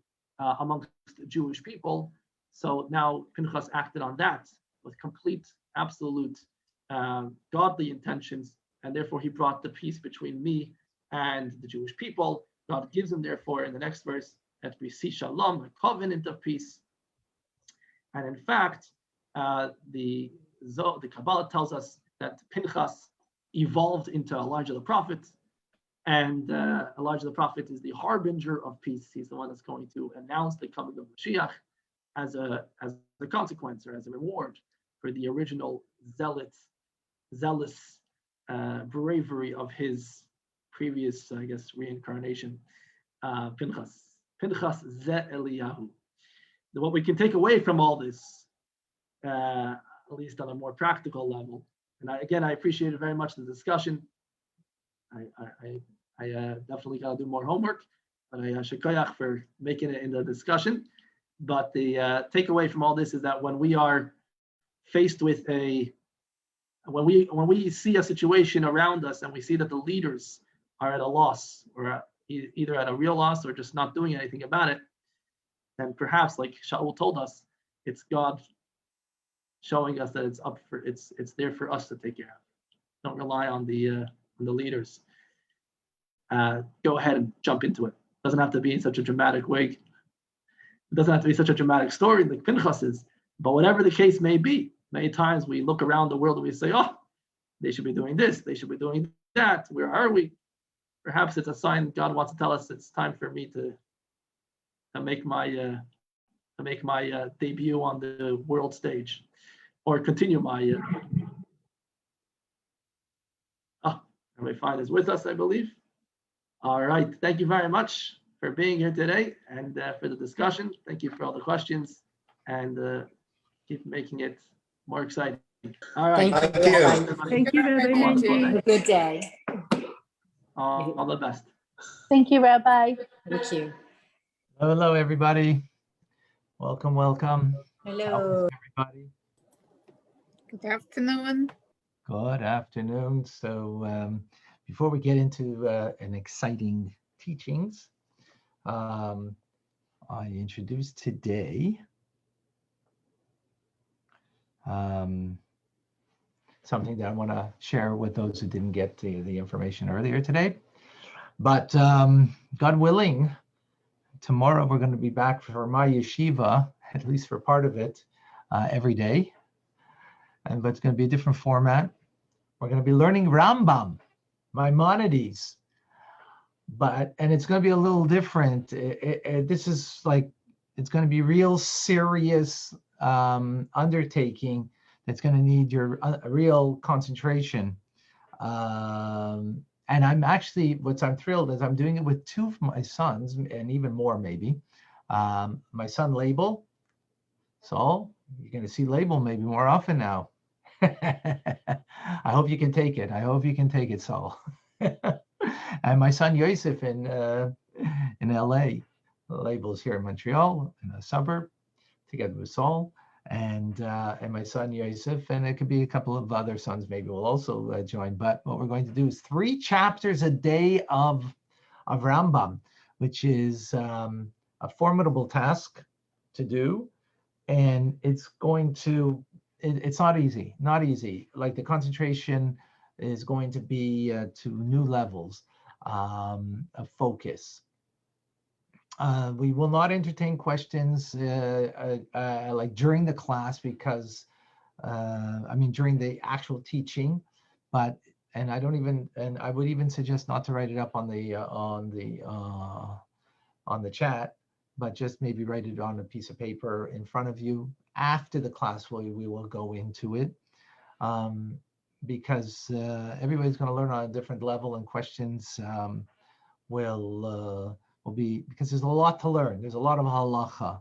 amongst the Jewish people. So now Pinchas acted on that with complete, absolute godly intentions, and therefore he brought the peace between me and the Jewish people. God gives him, therefore, in the next verse, that we see shalom, a covenant of peace. And in fact, the Kabbalah tells us that Pinchas evolved into Elijah the prophet, and Elijah the prophet is the harbinger of peace. He's the one that's going to announce the coming of Mashiach as a consequence or as a reward for the original zealous bravery of his previous, I guess, reincarnation, Pinchas ze Eliyahu. What we can take away from all this, at least on a more practical level, and I appreciated very much the discussion. I definitely got to do more homework, but I shekayach for making it in the discussion. But the takeaway from all this is that when we are faced with when we see a situation around us and we see that the leaders are at a loss, or either at a real loss or just not doing anything about it, then perhaps, like Shaul told us, it's God showing us that it's there for us to take care of. Don't rely on the leaders. Go ahead and jump into it. Doesn't have to be in such a dramatic way. It doesn't have to be such a dramatic story like Pinchas is. But whatever the case may be, many times we look around the world and we say, oh, they should be doing this, they should be doing that. Where are we? Perhaps it's a sign God wants to tell us it's time for me to make my debut on the world stage, or continue my. Rabbi Fine is with us, I believe. All right, thank you very much for being here today and for the discussion. Thank you for all the questions, and keep making it more exciting. All right. Thank you. Thank you, Rabbi. Have a good day. All the best. Thank you, Rabbi. Thank you. Hello, everybody. Welcome. Hello. Everybody. Good afternoon. Good afternoon. So before we get into an exciting teachings. I introduced today something that I want to share with those who didn't get the information earlier today. But God willing, tomorrow we're going to be back for my yeshiva, at least for part of it, every day. But it's going to be a different format. We're going to be learning Rambam, Maimonides. And it's going to be a little different. This is like, it's going to be real serious undertaking that's going to need your real concentration. And I'm actually, I'm thrilled is I'm doing it with two of my sons, and even more maybe. My son Label, Saul, you're going to see Label maybe more often now. I hope you can take it. I hope you can take it, Saul. And my son Yosef in LA. Label's here in Montreal, in a suburb, together with Saul. And my son Yosef, and it could be a couple of other sons maybe will also join. But what we're going to do is 3 chapters a day of Rambam, which is a formidable task to do, and it's going to it's not easy. Like the concentration is going to be to new levels of focus. We will not entertain questions like during the class because, during the actual teaching, and I would even suggest not to write it up on the chat, but just maybe write it on a piece of paper in front of you. After the class, we will go into it because everybody's going to learn on a different level, and questions will be, because there's a lot to learn. There's a lot of halacha.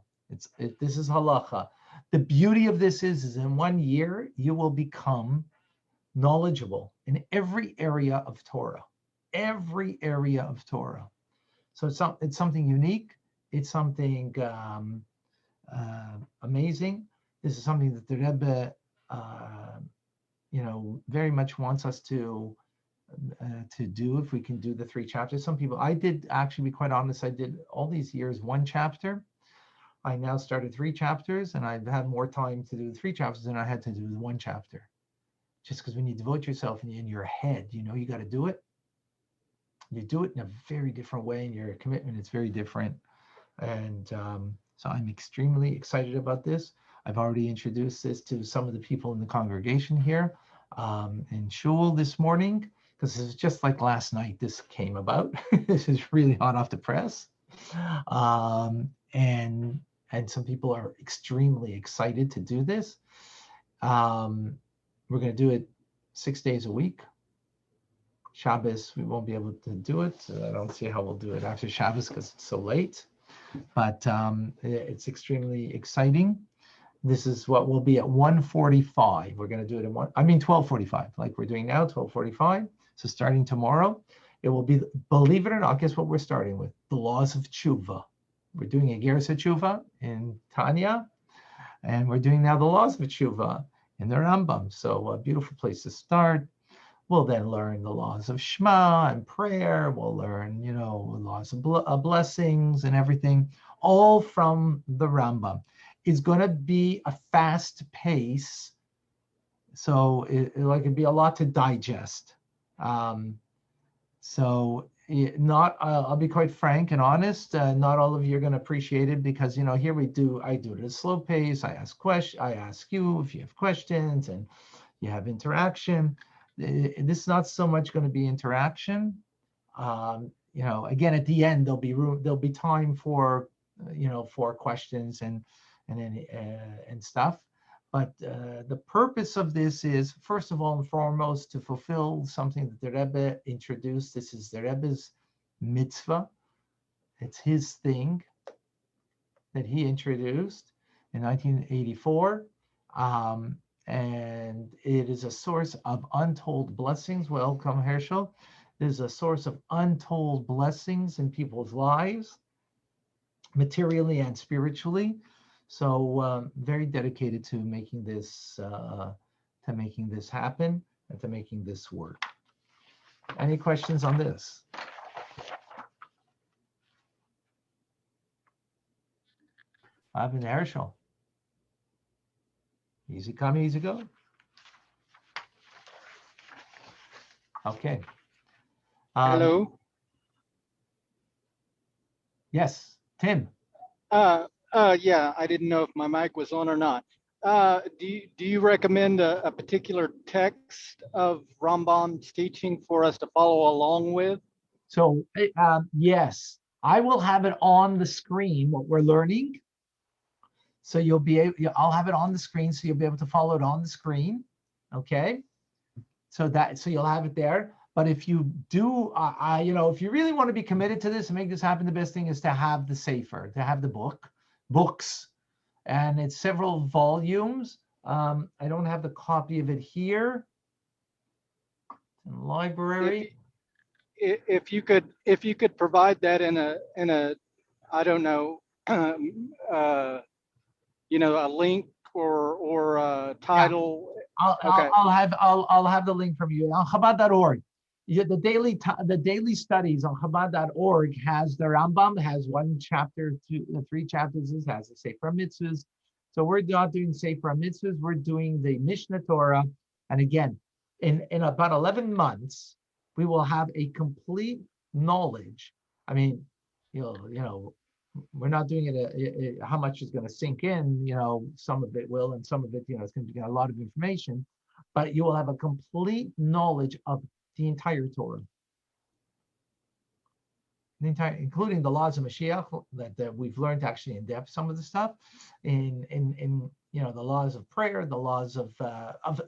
This is halacha. The beauty of this is in 1 year, you will become knowledgeable in every area of Torah. Every area of Torah. So it's something unique. It's something amazing. This is something that the Rebbe, very much wants us to do, if we can do the 3 chapters. Some people, I did actually, be quite honest, I did all these years 1 chapter. I now started 3 chapters, and I've had more time to do 3 chapters than I had to do 1 chapter. Just because when you devote yourself in your head, you got to do it. You do it in a very different way, and your commitment is very different. And so I'm extremely excited about this. I've already introduced this to some of the people in the congregation here in Shul this morning, because it's just like last night this came about. This is really hot off the press. And some people are extremely excited to do this. We're going to do it 6 days a week. Shabbos, we won't be able to do it. So I don't see how we'll do it after Shabbos because it's so late. But it's extremely exciting. This is what will be at 1:45. We're going to do it at 12:45, like we're doing now, 12:45. So starting tomorrow, it will be, believe it or not, guess what we're starting with? The laws of tshuva. We're doing a Gersa tshuva in Tanya, and we're doing now the laws of tshuva in the Rambam. So a beautiful place to start. We'll then learn the laws of Shema and prayer. We'll learn, the laws of blessings and everything, all from the Rambam. It's going to be a fast pace, so it'd be a lot to digest. I'll be quite frank and honest. Not all of you are going to appreciate it because here I do it at a slow pace. I ask you if you have questions, and you have interaction. This is not so much going to be interaction. Again, at the end there'll be time for for questions and stuff. But the purpose of this is, first of all and foremost, to fulfill something that the Rebbe introduced. This is the Rebbe's mitzvah. It's his thing that he introduced in 1984. And it is a source of untold blessings. Welcome, Herschel. It is a source of untold blessings in people's lives, materially and spiritually. So very dedicated to making this happen and to making this work. Any questions on this? Ivan Herschel. Easy come, easy go. Okay. Hello. Yes, Tim. Yeah, I didn't know if my mic was on or not. Do you recommend a particular text of Rambam's teaching for us to follow along with? So yes, I will have it on the screen, what we're learning. So you'll be able, I'll have it on the screen, so you'll be able to follow it on the screen. Okay. So you'll have it there. But if you do, if you really want to be committed to this and make this happen, the best thing is to have the Sefer, to have the books, and it's several volumes. I don't have the copy of it here. It's in the library. If you could provide that in a I don't know, a link or a title. Yeah. I'll have the link from you on Chabad.org. The daily studies on Chabad.org has the Rambam, has 1 chapter, 3 chapters, has the Sefer Mitzvahs. So we're not doing Sefer Mitzvahs, we're doing the Mishnah Torah. And again, in about 11 months, we will have a complete knowledge. I mean, we're not doing it, how much is going to sink in, some of it will, and some of it, it's going to be a lot of information, but you will have a complete knowledge of the entire Torah, including the laws of Mashiach that we've learned actually in depth, some of the stuff in the laws of prayer, the laws of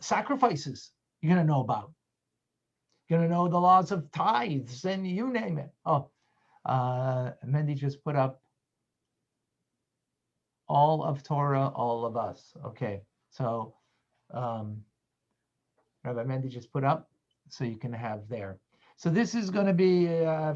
sacrifices you're going to know about. You're going to know the laws of tithes and you name it. Oh, Mendy just put up all of Torah, all of us. Okay, so Rabbi Mendy just put up, so you can have there. So this is going to be,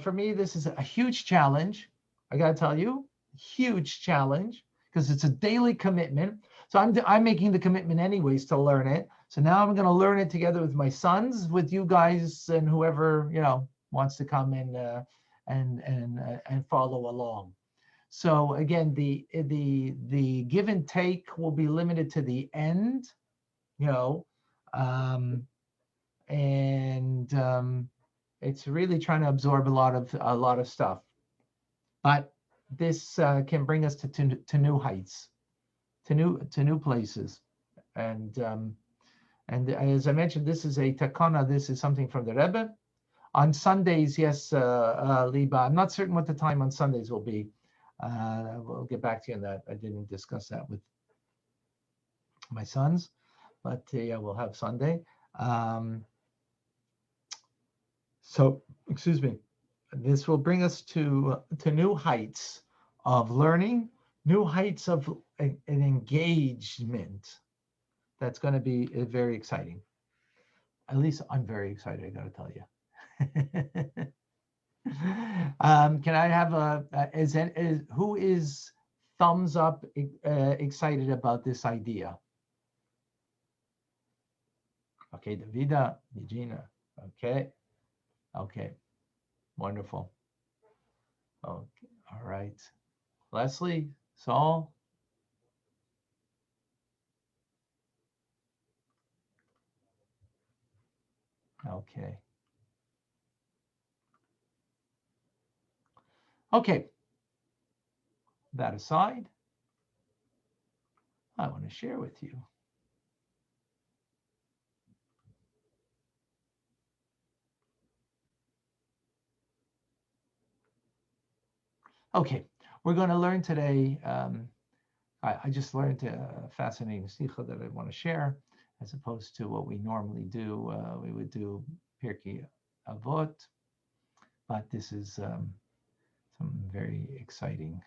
for me, this is a huge challenge. I got to tell you, huge challenge, because it's a daily commitment. So I'm making the commitment anyways to learn it. So now I'm going to learn it together with my sons, with you guys, and whoever wants to come and follow along. So again, the give and take will be limited to the end, it's really trying to absorb a lot of stuff. But this can bring us to new heights, to new places, and as I mentioned, this is a takana. This is something from the Rebbe. On Sundays, yes, Liba, I'm not certain what the time on Sundays will be. We'll get back to you on that. I didn't discuss that with my sons, but yeah, we'll have Sunday. So, excuse me, this will bring us to new heights of learning, new heights of an engagement. That's going to be very exciting. At least I'm very excited, I got to tell you. Can I have who is thumbs up excited about this idea? Okay, Davida, Eugenia. Okay, wonderful. Okay, all right. Leslie, Saul. Okay. That aside, I want to share with you. Okay, we're going to learn today. I just learned a fascinating Sicha that I want to share, as opposed to what we normally do. We would do Pirkei Avot, but this is something very exciting.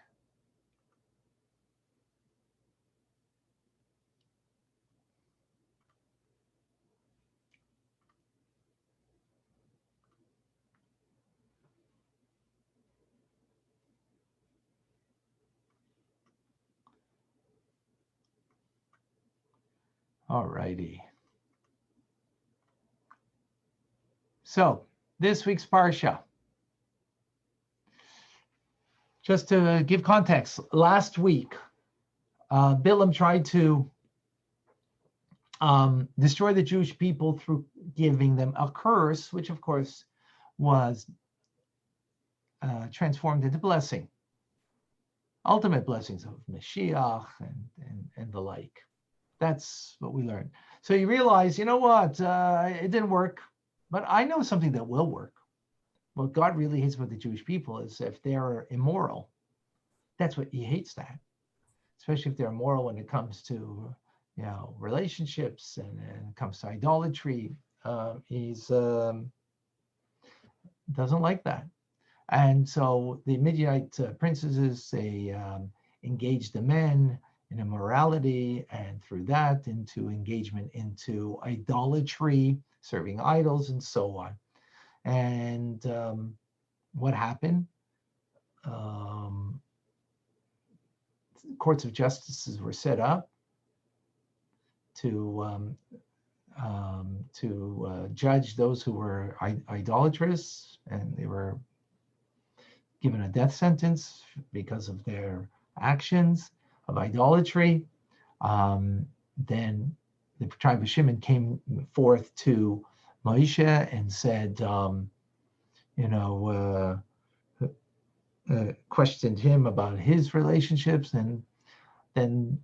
All righty. So this week's Parsha. Just to give context, last week Bilam tried to destroy the Jewish people through giving them a curse, which of course was transformed into blessing, ultimate blessings of Mashiach and the like. That's what we learned. So you realize, you know what, it didn't work, but I know something that will work. What God really hates with the Jewish people is if they're immoral. That's what he hates, that, especially if they're immoral when it comes to, relationships and it comes to idolatry. He's doesn't like that. And so the Midianite princesses, they engaged the men in immorality, and through that into engagement into idolatry, serving idols, and so on. And what happened? Courts of justices were set up to judge those who were idolatrous, and they were given a death sentence because of their actions of idolatry. Then the tribe of Shimon came forth to Moshe and said, questioned him about his relationships, and then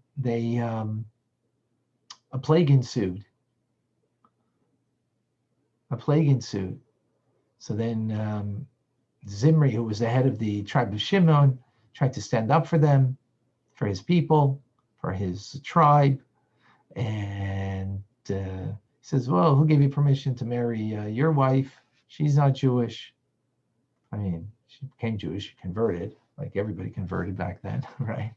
a plague ensued. So then Zimri, who was the head of the tribe of Shimon, tried to stand up for them, for his people, for his tribe. And he says, well, who gave you permission to marry your wife? She's not Jewish. I mean, she became Jewish, she converted, like everybody converted back then, right?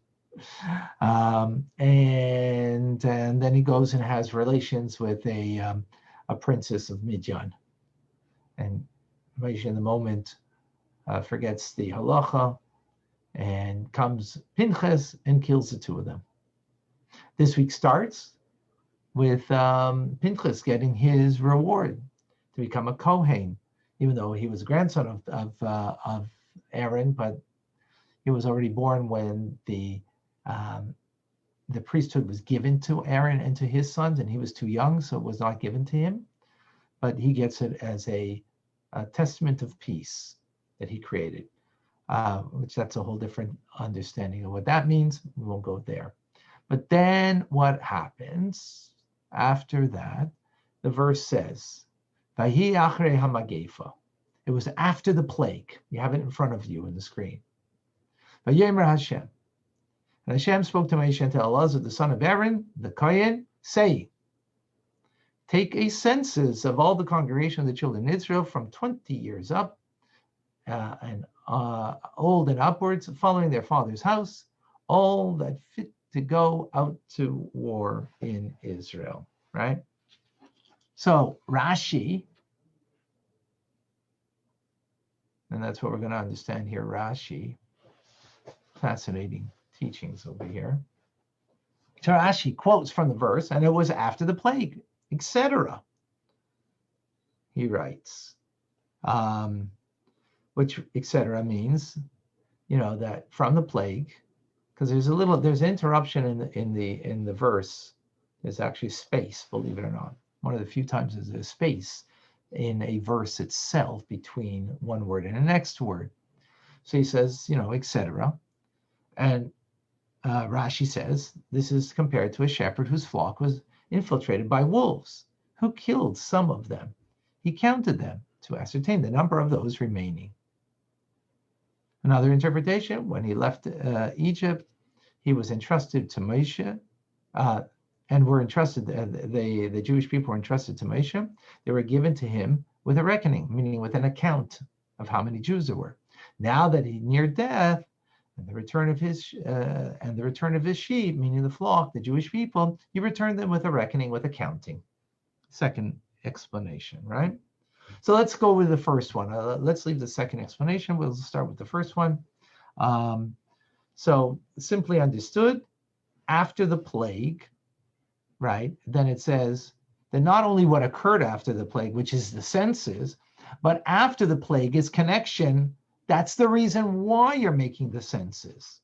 And then he goes and has relations with a princess of Midian. And Moshe in the moment forgets the halacha, and comes Pinchas and kills the two of them. This week starts with Pinchas getting his reward to become a Kohen, even though he was a grandson of Aaron, but he was already born when the priesthood was given to Aaron and to his sons, and he was too young, so it was not given to him. But he gets it as a testament of peace that he created, which that's a whole different understanding of what that means. We won't go there. But then what happens after that? The verse says, "Vahi achrei hamagefa." It was after the plague. You have it in front of you in the screen. Vayomer Hashem. And Hashem spoke to Moshe and to Elazar, the son of Aaron, the Kohen, saying, take a census of all the congregation of the children of Israel from 20 years up and old and upwards, following their father's house, all that fit to go out to war in Israel, right? So Rashi, and that's what we're going to understand here, Rashi, fascinating teachings over here. So Rashi quotes from the verse, and it was after the plague, etc. He writes, which etc. means, that from the plague, because there's interruption in the verse. There's actually space, believe it or not. One of the few times there's a space in a verse itself between one word and the next word. So he says, etc. And Rashi says this is compared to a shepherd whose flock was infiltrated by wolves, who killed some of them. He counted them to ascertain the number of those remaining. Another interpretation, when he left Egypt, he was entrusted to Moshe, and were entrusted, the Jewish people were entrusted to Moshe. They were given to him with a reckoning, meaning with an account of how many Jews there were. Now that he neared death, and the return of his sheep, meaning the flock, the Jewish people, he returned them with a reckoning, with accounting. Second explanation, right? So let's go with the first one. Let's leave the second explanation. We'll start with the first one. So simply understood, after the plague, right? Then it says that not only what occurred after the plague, which is the census, but after the plague is connection. That's the reason why you're making the census.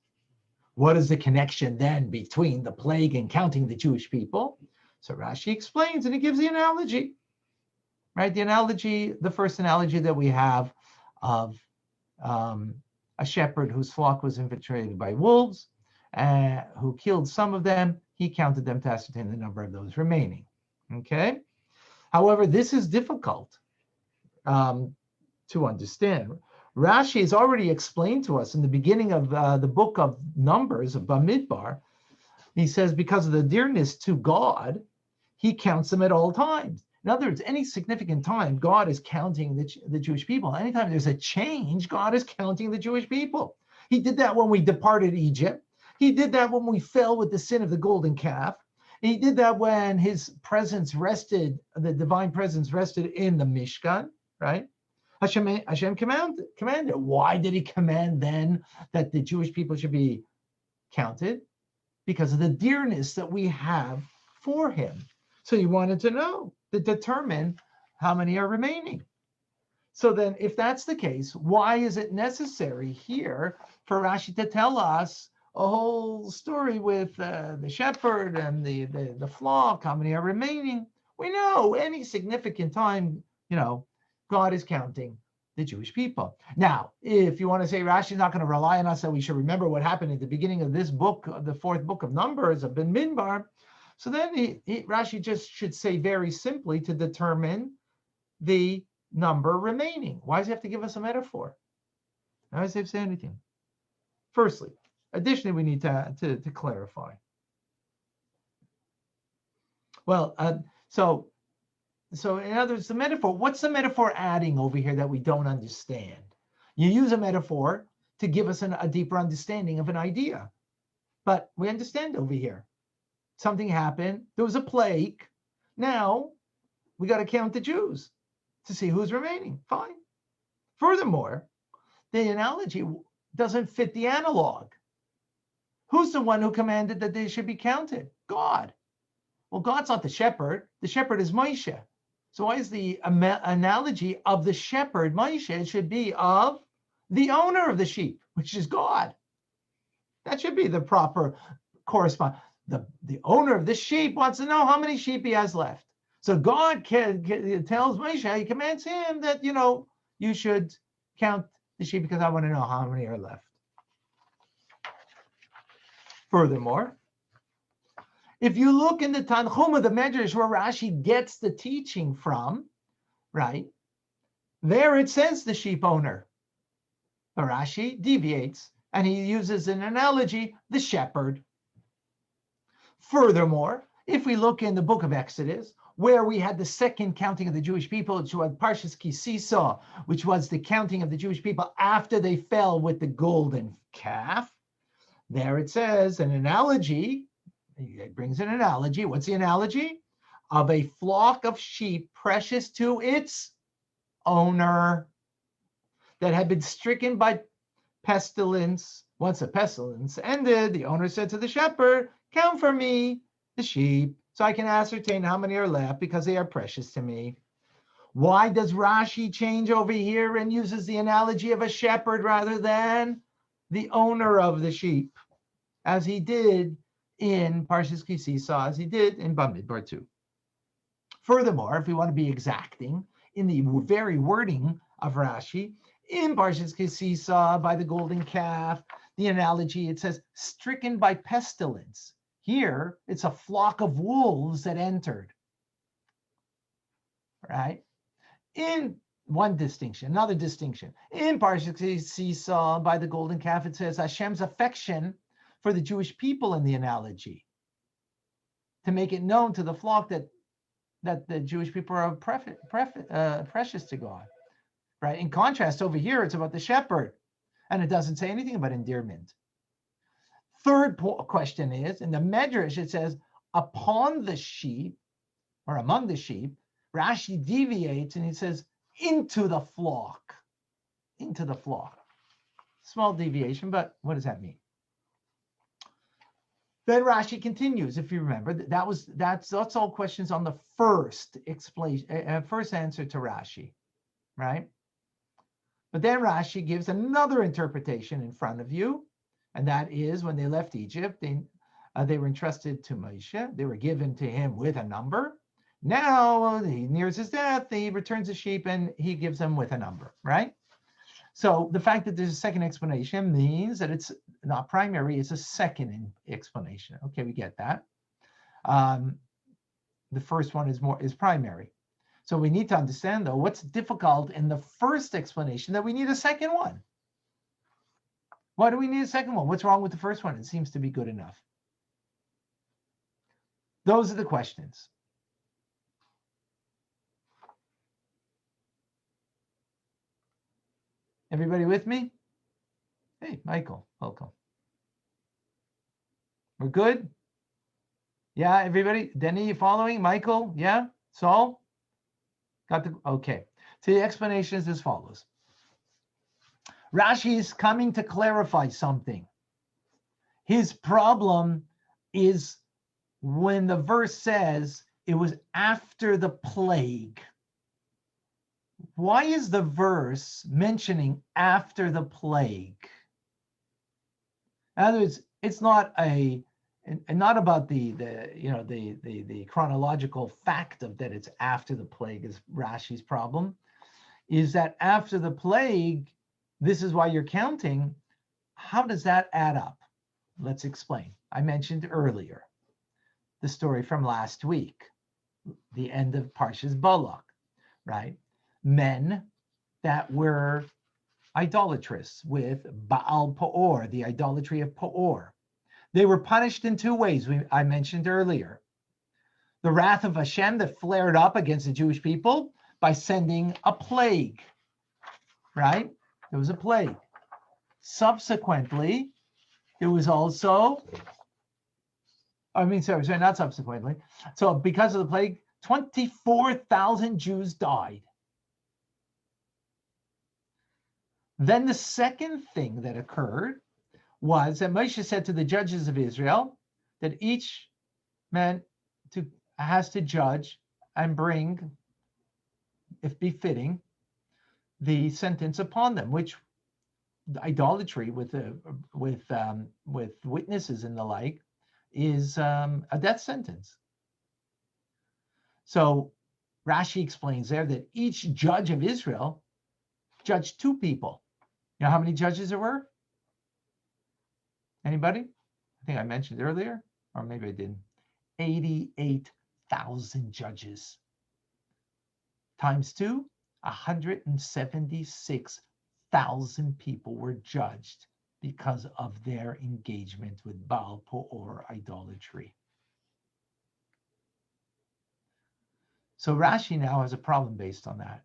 What is the connection then between the plague and counting the Jewish people? So Rashi explains, and he gives the analogy, right? The analogy, the first analogy that we have of a shepherd whose flock was infiltrated by wolves, who killed some of them. He counted them to ascertain the number of those remaining. Okay. However, this is difficult to understand. Rashi has already explained to us in the beginning of the book of Numbers of Bamidbar. He says, because of the dearness to God, he counts them at all times. In other words, any significant time, God is counting the Jewish people. Anytime there's a change, God is counting the Jewish people. He did that when we departed Egypt. He did that when we fell with the sin of the golden calf. He did that when his presence rested, the divine presence rested in the Mishkan, right? Hashem commanded. Why did he command then that the Jewish people should be counted? Because of the dearness that we have for him. So you wanted to know, to determine how many are remaining. So then if that's the case, why is it necessary here for Rashi to tell us a whole story with the shepherd and the flock, how many are remaining? We know any significant time, God is counting the Jewish people. Now, if you want to say Rashi's not going to rely on us, that we should remember what happened at the beginning of this book, the fourth book of Numbers of Ben Midbar, so then Rashi just should say very simply to determine the number remaining. Why does he have to give us a metaphor? Why does he have to say anything? Firstly, additionally, we need to clarify. Well, so in other words, the metaphor, what's the metaphor adding over here that we don't understand? You use a metaphor to give us a deeper understanding of an idea. But we understand over here. Something happened. There was a plague. Now we got to count the Jews to see who's remaining. Fine. Furthermore, the analogy doesn't fit the analog. Who's the one who commanded that they should be counted? God. Well, God's not the shepherd. The shepherd is Moshe. So why is the analogy of the shepherd, Moshe, it should be of the owner of the sheep, which is God. That should be the proper correspondence. The owner of the sheep wants to know how many sheep he has left. So God tells Moshe, he commands him that, you should count the sheep because I want to know how many are left. Furthermore, if you look in the Tanchuma, the Medrash where Rashi gets the teaching from, right, there it says the sheep owner. But Rashi deviates and he uses an analogy, the shepherd. Furthermore, if we look in the book of Exodus, where we had the second counting of the Jewish people, which was Parsha Pinchas, which was the counting of the Jewish people after they fell with the golden calf, there it says an analogy. It brings an analogy. What's the analogy? Of a flock of sheep precious to its owner that had been stricken by pestilence. Once the pestilence ended, the owner said to the shepherd, count for me the sheep so I can ascertain how many are left because they are precious to me. Why does Rashi change over here and uses the analogy of a shepherd rather than the owner of the sheep, as he did in Parsha Pinchas, as he did in Bamidbar 2? Furthermore, if we want to be exacting in the very wording of Rashi, in Parsha Pinchas, by the golden calf, the analogy, it says, stricken by pestilence. Here, it's a flock of wolves that entered, right? In one distinction, another distinction. In Parsha Pinchas, by the golden calf, it says Hashem's affection for the Jewish people in the analogy, to make it known to the flock that the Jewish people are precious to God, right? In contrast, over here, it's about the shepherd, and it doesn't say anything about endearment. Third question is, in the Medrash, it says, upon the sheep, or among the sheep, Rashi deviates, and he says, into the flock. Into the flock. Small deviation, but what does that mean? Then Rashi continues, if you remember, that's all questions on the first answer to Rashi, right? But then Rashi gives another interpretation in front of you, And that is when they left Egypt, they were entrusted to Moshe. They were given to him with a number. Now he nears his death, he returns the sheep and he gives them with a number, right? So the fact that there's a second explanation means that it's not primary, it's a second explanation. Okay, we get that. The first one is primary. So we need to understand, though, what's difficult in the first explanation that we need a second one. Why do we need a second one? What's wrong with the first one? It seems to be good enough. Those are the questions. Everybody with me? Hey, Michael, welcome. We're good? Yeah, everybody? Denny, you following? Michael? Yeah? Saul? Okay. So the explanation is as follows. Rashi is coming to clarify something. His problem is when the verse says it was after the plague. Why is the verse mentioning after the plague? In other words, it's not about the chronological fact of that it's after the plague is Rashi's problem. Is that after the plague, this is why you're counting. How does that add up? Let's explain. I mentioned earlier the story from last week, the end of Parshas Balak, right? Men that were idolatrous with Baal Peor, the idolatry of Peor. They were punished in two ways, I mentioned earlier. The wrath of Hashem that flared up against the Jewish people by sending a plague, right? There was a plague. Subsequently, there was also, not subsequently. So because of the plague, 24,000 Jews died. Then the second thing that occurred was that Moshe said to the judges of Israel that each man has to judge and bring, if befitting, the sentence upon them, which idolatry with witnesses and the like is a death sentence. So Rashi explains there that each judge of Israel judged two people. You know how many judges there were? Anybody? I think I mentioned earlier, or maybe I didn't. 88,000 judges. Times two, 176,000 people were judged because of their engagement with Baal Peor idolatry. So Rashi now has a problem based on that.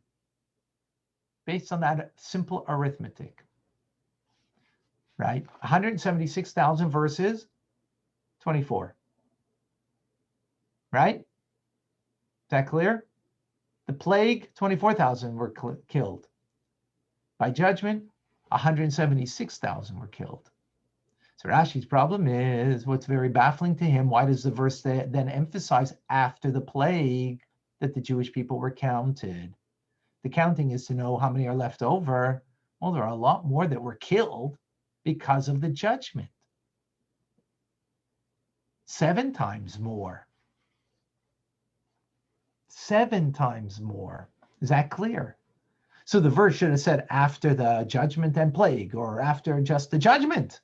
Based on that simple arithmetic, right? 176,000 versus 24, right? Is that clear? The plague, 24,000 were killed. By judgment, 176,000 were killed. So Rashi's problem is what's very baffling to him. Why does the verse then emphasize after the plague that the Jewish people were counted? The counting is to know how many are left over. Well, there are a lot more that were killed because of the judgment. 7 times more. 7 times more. Is that clear? So the verse should have said after the judgment and plague, or after just the judgment,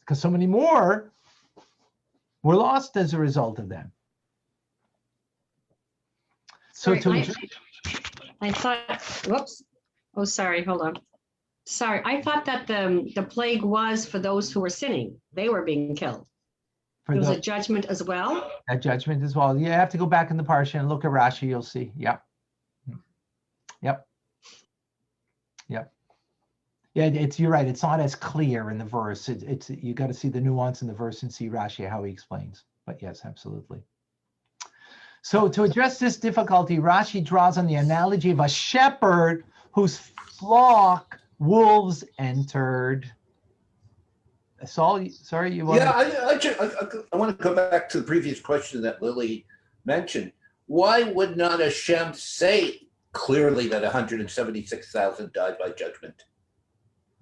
because so many more were lost as a result of them. So Sorry, I thought, whoops. Oh, sorry, hold on. Sorry, I thought that the plague was for those who were sinning. They were being killed. There was a judgment as well? A judgment as well. You have to go back in the Parsha and look at Rashi, you'll see. Yep. Yep. Yep. Yeah, you're right. It's not as clear in the verse. It's you got to see the nuance in the verse and see Rashi, how he explains. But yes, absolutely. So to address this difficulty, Rashi draws on the analogy of a shepherd whose flock wolves entered. Saul, sorry, you want? Yeah, I want to go back to the previous question that Lily mentioned. Why would not Hashem say clearly that 176,000 died by judgment?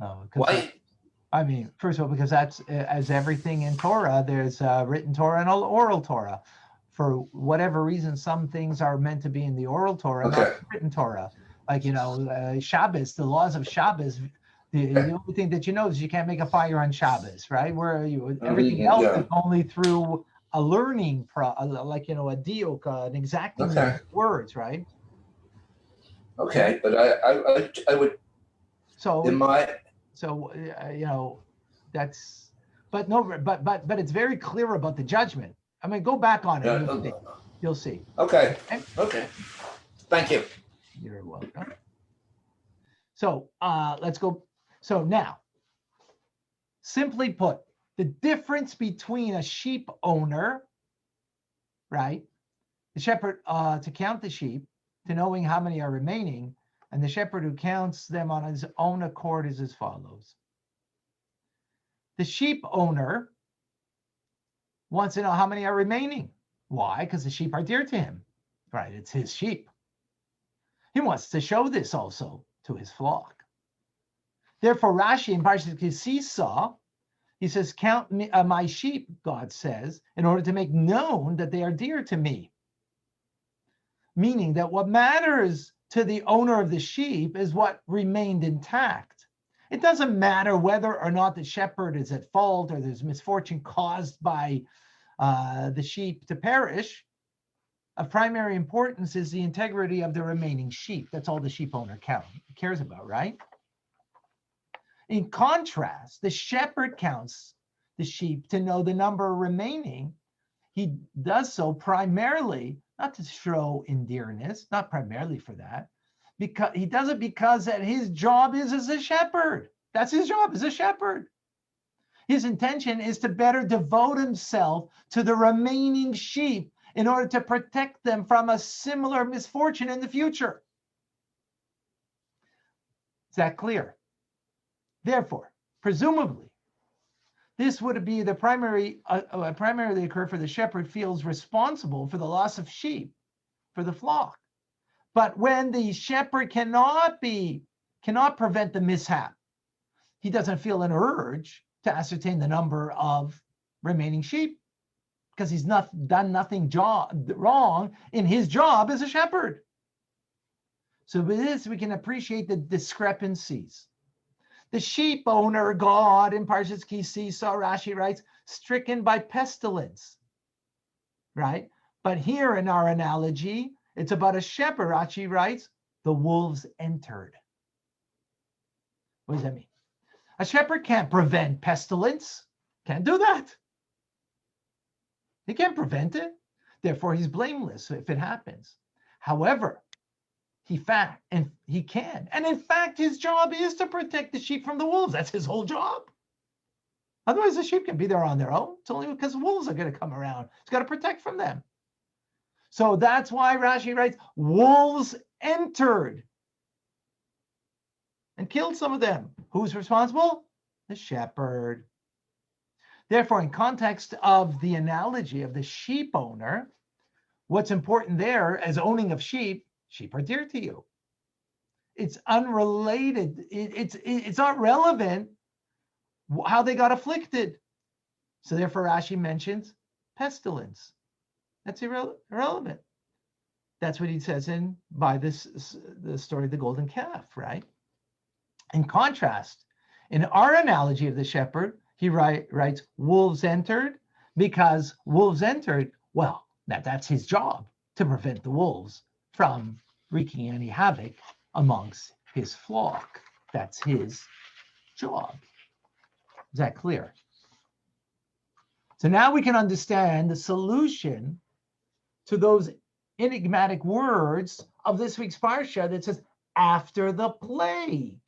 Oh, Why? I mean, first of all, because that's as everything in Torah, there's written Torah and oral Torah. For whatever reason, some things are meant to be in the oral Torah, Okay. not written Torah. Like, Shabbos, the laws of Shabbos. The only thing that you know is you can't make a fire on Shabbos, right? Where everything else is only through a learning, like, a diuk, an exacting Okay. words, right? Okay, but I would So in my that's, but no, but it's very clear about the judgment. I mean, go back on it. You'll see. Okay. Okay. Thank you. You're welcome. So let's go. So now, simply put, the difference between a sheep owner, right, the shepherd to count the sheep, to knowing how many are remaining, and the shepherd who counts them on his own accord is as follows. The sheep owner wants to know how many are remaining. Why? Because the sheep are dear to him, right? It's his sheep. He wants to show this also to his flock. Therefore, Rashi in Parsha Pinchas, he says, count me, my sheep, God says, in order to make known that they are dear to me. Meaning that what matters to the owner of the sheep is what remained intact. It doesn't matter whether or not the shepherd is at fault or there's misfortune caused by the sheep to perish. Of primary importance is the integrity of the remaining sheep. That's all the sheep owner cares about, right? In contrast, the shepherd counts the sheep to know the number remaining. He does so primarily, not to show endearness, not primarily for that, because he does it because that his job is as a shepherd. That's his job as a shepherd. His intention is to better devote himself to the remaining sheep in order to protect them from a similar misfortune in the future. Is that clear? Therefore, presumably, this would be the primarily occur for the shepherd feels responsible for the loss of sheep for the flock. But when the shepherd cannot prevent the mishap, he doesn't feel an urge to ascertain the number of remaining sheep because he's done nothing wrong in his job as a shepherd. So with this, we can appreciate the discrepancies. The sheep owner, God, in Parsha Pinchas, Rashi writes, stricken by pestilence, right? But here in our analogy, it's about a shepherd. Rashi writes, the wolves entered. What does that mean? A shepherd can't prevent pestilence. Can't do that. He can't prevent it. Therefore, he's blameless if it happens. However, he can. And in fact, his job is to protect the sheep from the wolves. That's his whole job. Otherwise, the sheep can be there on their own. It's only because the wolves are going to come around. He's got to protect from them. So that's why Rashi writes, wolves entered and killed some of them. Who's responsible? The shepherd. Therefore, in context of the analogy of the sheep owner, what's important there as owning of sheep are dear to you. It's unrelated. It's not relevant how they got afflicted. So therefore, Rashi mentions pestilence. That's irrelevant. That's what he says the story of the golden calf, right? In contrast, in our analogy of the shepherd, he writes, wolves entered, because wolves entered, well, that's his job, to prevent the wolves from wreaking any havoc amongst his flock. That's his job. Is that clear? So now we can understand the solution to those enigmatic words of this week's Parsha that says, after the plague.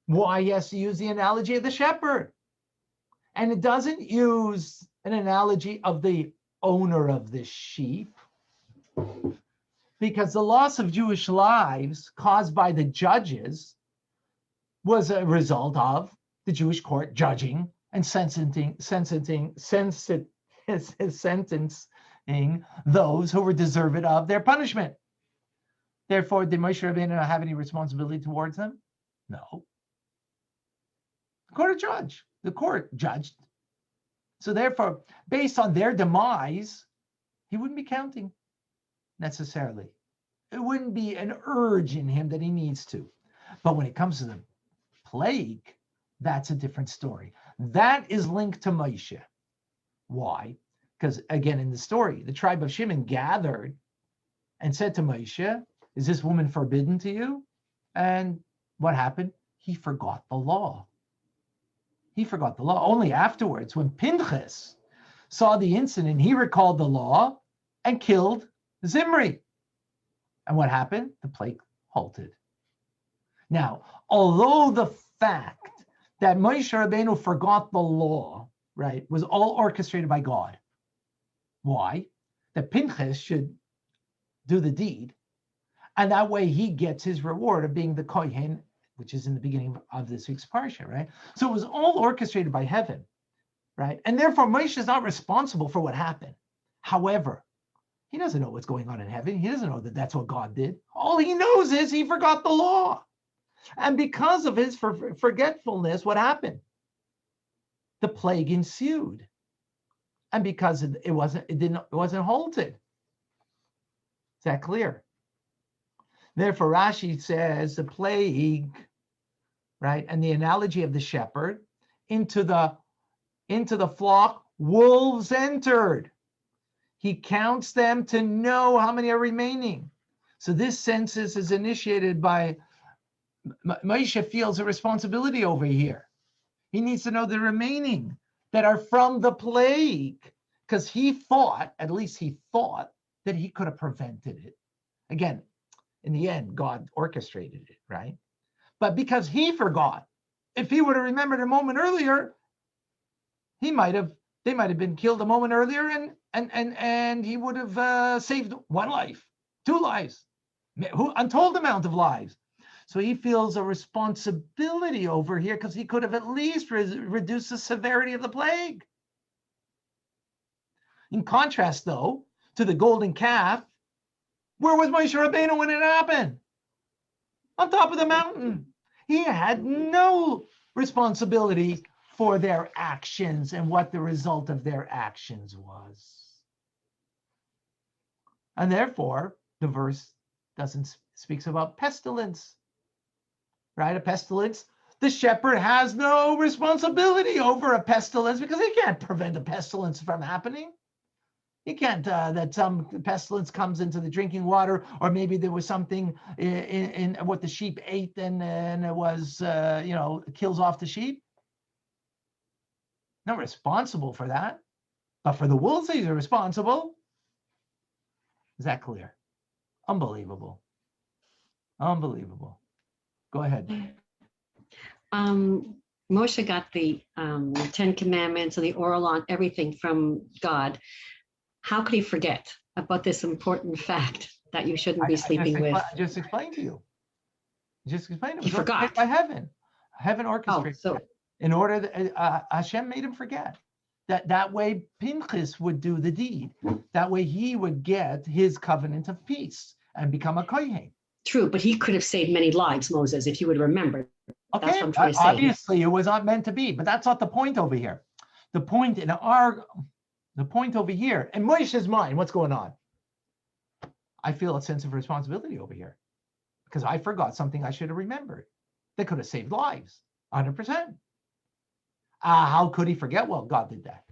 Why he has to use the analogy of the shepherd. And it doesn't use an analogy of the owner of the sheep, because the loss of Jewish lives caused by the judges was a result of the Jewish court judging and sentencing those who were deserving of their punishment. Therefore, did Moshe Rabbeinu have any responsibility towards them? No. The court judged. So therefore, based on their demise, he wouldn't be counting necessarily. It wouldn't be an urge in him that he needs to. But when it comes to the plague, that's a different story. That is linked to Moshe. Why? Because again, in the story, the tribe of Shimon gathered and said to Moshe, is this woman forbidden to you? And what happened? He forgot the law. He forgot the law. Only afterwards, when Pinchas saw the incident, he recalled the law and killed Zimri. And what happened? The plague halted. Now, although the fact that Moshe Rabbeinu forgot the law, right, was all orchestrated by God. Why? That Pinchas should do the deed, and that way he gets his reward of being the Kohen, which is in the beginning of this week's Parsha, right? So it was all orchestrated by heaven, right? And therefore Moshe is not responsible for what happened. However, he doesn't know what's going on in heaven. He doesn't know that that's what God did. All he knows is he forgot the law. And because of his forgetfulness, what happened? The plague ensued. And because it wasn't halted. Is that clear? Therefore, Rashi says the plague, right, and the analogy of the shepherd, into the flock, wolves entered. He counts them to know how many are remaining. So this census is initiated by Moshe feels a responsibility over here. He needs to know the remaining that are from the plague, because he thought, at least he thought, that he could have prevented it. Again, in the end, God orchestrated it, right? But because he forgot, if he would have remembered a moment earlier, they might have been killed a moment earlier, and he would have saved one life, 2 lives, untold amount of lives. So he feels a responsibility over here because he could have at least reduced the severity of the plague. In contrast, though, to the golden calf, where was Moshe Rabbeinu when it happened? On top of the mountain. He had no responsibility for their actions and what the result of their actions was. And therefore, the verse speaks about pestilence. Right, a pestilence. The shepherd has no responsibility over a pestilence because he can't prevent a pestilence from happening. He can't that some pestilence comes into the drinking water, or maybe there was something in what the sheep ate and it was kills off the sheep. Not responsible for that, but for the wolves, he's responsible. Is that clear? Unbelievable. Unbelievable. Go ahead. Moshe got the 10 Commandments and the oral law and everything from God. How could he forget about this important fact that you shouldn't be sleeping with? I just explained to you. It was forgot by heaven. Heaven orchestrated it. In order that Hashem made him forget. That way Pinchas would do the deed. That way he would get his covenant of peace and become a kohen. True, but he could have saved many lives, Moses, if you would remember. Okay, that's what I'm trying to say. Obviously it was not meant to be, but that's not the point over here. The point over here, in Moshe's mind, what's going on? I feel a sense of responsibility over here because I forgot something I should have remembered. That could have saved lives, 100%. How could he forget? Well, God did that.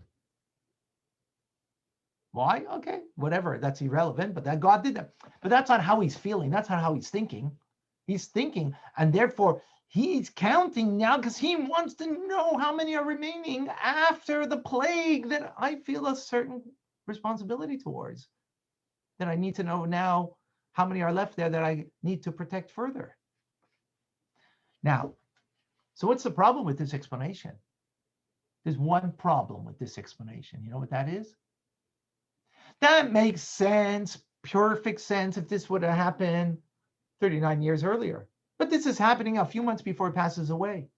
Why? Okay, whatever. That's irrelevant, but that God did that. But that's not how he's feeling. That's not how he's thinking. He's thinking, and therefore he's counting now because he wants to know how many are remaining after the plague that I feel a certain responsibility towards. That I need to know now how many are left there that I need to protect further. Now, so what's the problem with this explanation? There's one problem with this explanation. You know what that is? That makes sense, perfect sense if this would have happened 39 years earlier. But this is happening a few months before it passes away.